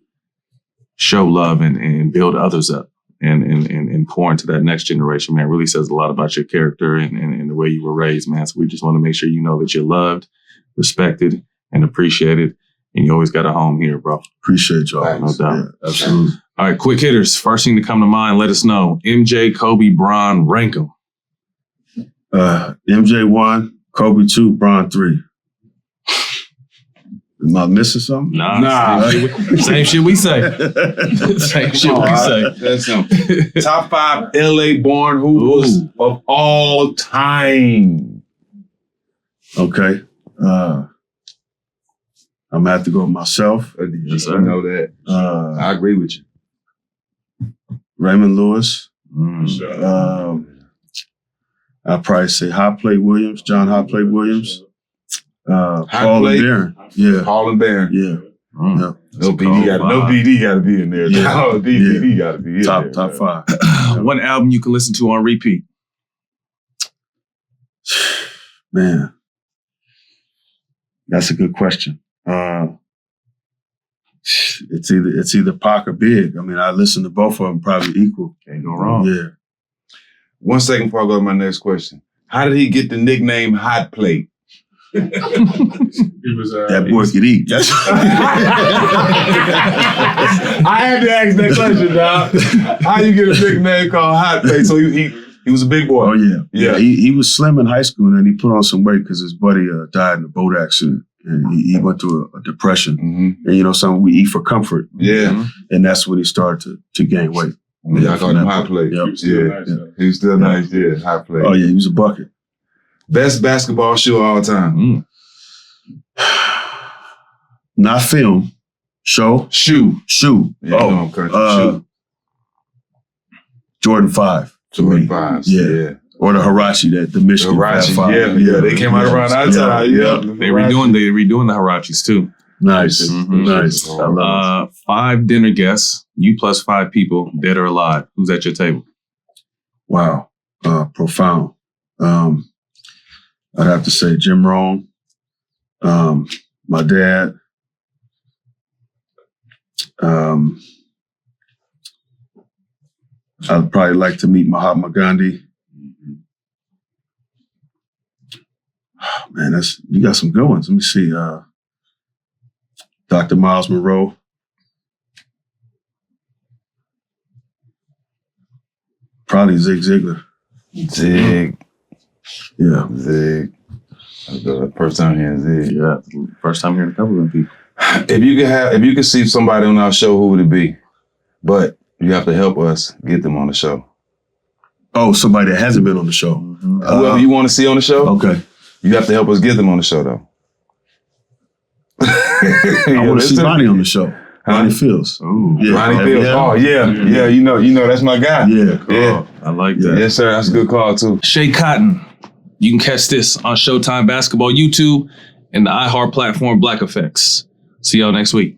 Speaker 3: show love and build others up and pour into that next generation, man, really says a lot about your character and the way you were raised, man. So we just want to make sure you know that you're loved, respected, and appreciated. And you always got a home here, bro.
Speaker 4: Appreciate y'all.
Speaker 3: No doubt.
Speaker 4: Yeah, absolutely.
Speaker 3: All right, quick hitters. First thing to come to mind, let us know. MJ, Kobe, Bron, rank them.
Speaker 4: MJ 1, Kobe 2, Bron 3. Am I missing something?
Speaker 3: Nah. Same shit we say. Same shit we say.
Speaker 2: That's him. Top 5 LA born hoopers of all time.
Speaker 4: Okay. I'm going to have to go with myself.
Speaker 2: Yes, I know that. I agree with you.
Speaker 4: Raymond Lewis. I'd probably say Hot Plate Williams, John Hot Plate Williams. Paul
Speaker 2: Plate?
Speaker 4: and Barron. Yeah.
Speaker 2: Paul and Barron.
Speaker 4: Yeah. Yeah.
Speaker 2: No BD got to be in there.
Speaker 4: Yeah.
Speaker 2: No, BD got to be in there.
Speaker 4: Top five.
Speaker 3: One album you can listen to on repeat.
Speaker 4: Man, that's a good question. It's either Pac or Big. I mean, I listen to both of them probably equal.
Speaker 2: Can't go wrong.
Speaker 4: Yeah.
Speaker 2: 1 second before I go to my next question. How did he get the nickname Hot Plate?
Speaker 4: That boy could eat.
Speaker 2: I had to ask that question, dog. How you get a nickname called Hot Plate? So he was a big boy.
Speaker 4: Oh yeah. He was slim in high school, and then he put on some weight because his buddy died in a boat accident, and he went through a depression.
Speaker 2: Mm-hmm.
Speaker 4: And something we eat for comfort.
Speaker 2: Yeah.
Speaker 4: And that's when he started to gain weight.
Speaker 2: Y'all called him Hot Plate.
Speaker 4: Yep.
Speaker 2: He was still nice. Yeah, Hot Plate.
Speaker 4: Oh yeah, he was a bucket.
Speaker 2: Best basketball shoe of all time.
Speaker 4: Not film. Show.
Speaker 2: Shoe.
Speaker 4: Yeah,
Speaker 2: Shoe.
Speaker 4: Jordan 5.
Speaker 2: Jordan 5s. Yeah.
Speaker 4: Or the Hirachi, the Michigan
Speaker 2: Hirachi.
Speaker 4: 5.
Speaker 2: Yeah. They came out around our time. Yeah.
Speaker 3: They're redoing the Hirachis too.
Speaker 4: Nice.
Speaker 3: Mm-hmm.
Speaker 4: Nice. I love it.
Speaker 3: 5 dinner guests, you plus 5 people, dead or alive. Who's at your table?
Speaker 4: Wow. Profound. I'd have to say Jim Rohn, my dad, I'd probably like to meet Mahatma Gandhi. Oh, man, you got some good ones. Let me see. Dr. Miles Monroe. Probably Zig Ziglar.
Speaker 2: Zig.
Speaker 4: Yeah.
Speaker 2: Zig. The first time hearing Zig.
Speaker 3: Yeah, first time hearing a couple of them people.
Speaker 2: If you could see somebody on our show, who would it be? But you have to help us get them on the show.
Speaker 4: Oh, somebody that hasn't been on the show.
Speaker 3: Mm-hmm.
Speaker 2: Whoever you want to see on the show,
Speaker 4: Okay.
Speaker 2: you have to help us get them on the show, though.
Speaker 4: I want to see Ronnie on the show. Ronnie Fields.
Speaker 3: Ooh,
Speaker 4: Yeah.
Speaker 2: Ronnie Fields. Oh, yeah. You know, that's my guy.
Speaker 4: Yeah.
Speaker 2: Yeah.
Speaker 3: I like that.
Speaker 2: Yes, sir. That's a good call, too.
Speaker 3: Schea Cotton. You can catch this on Showtime Basketball YouTube and the iHeart platform Black Effects. See y'all next week.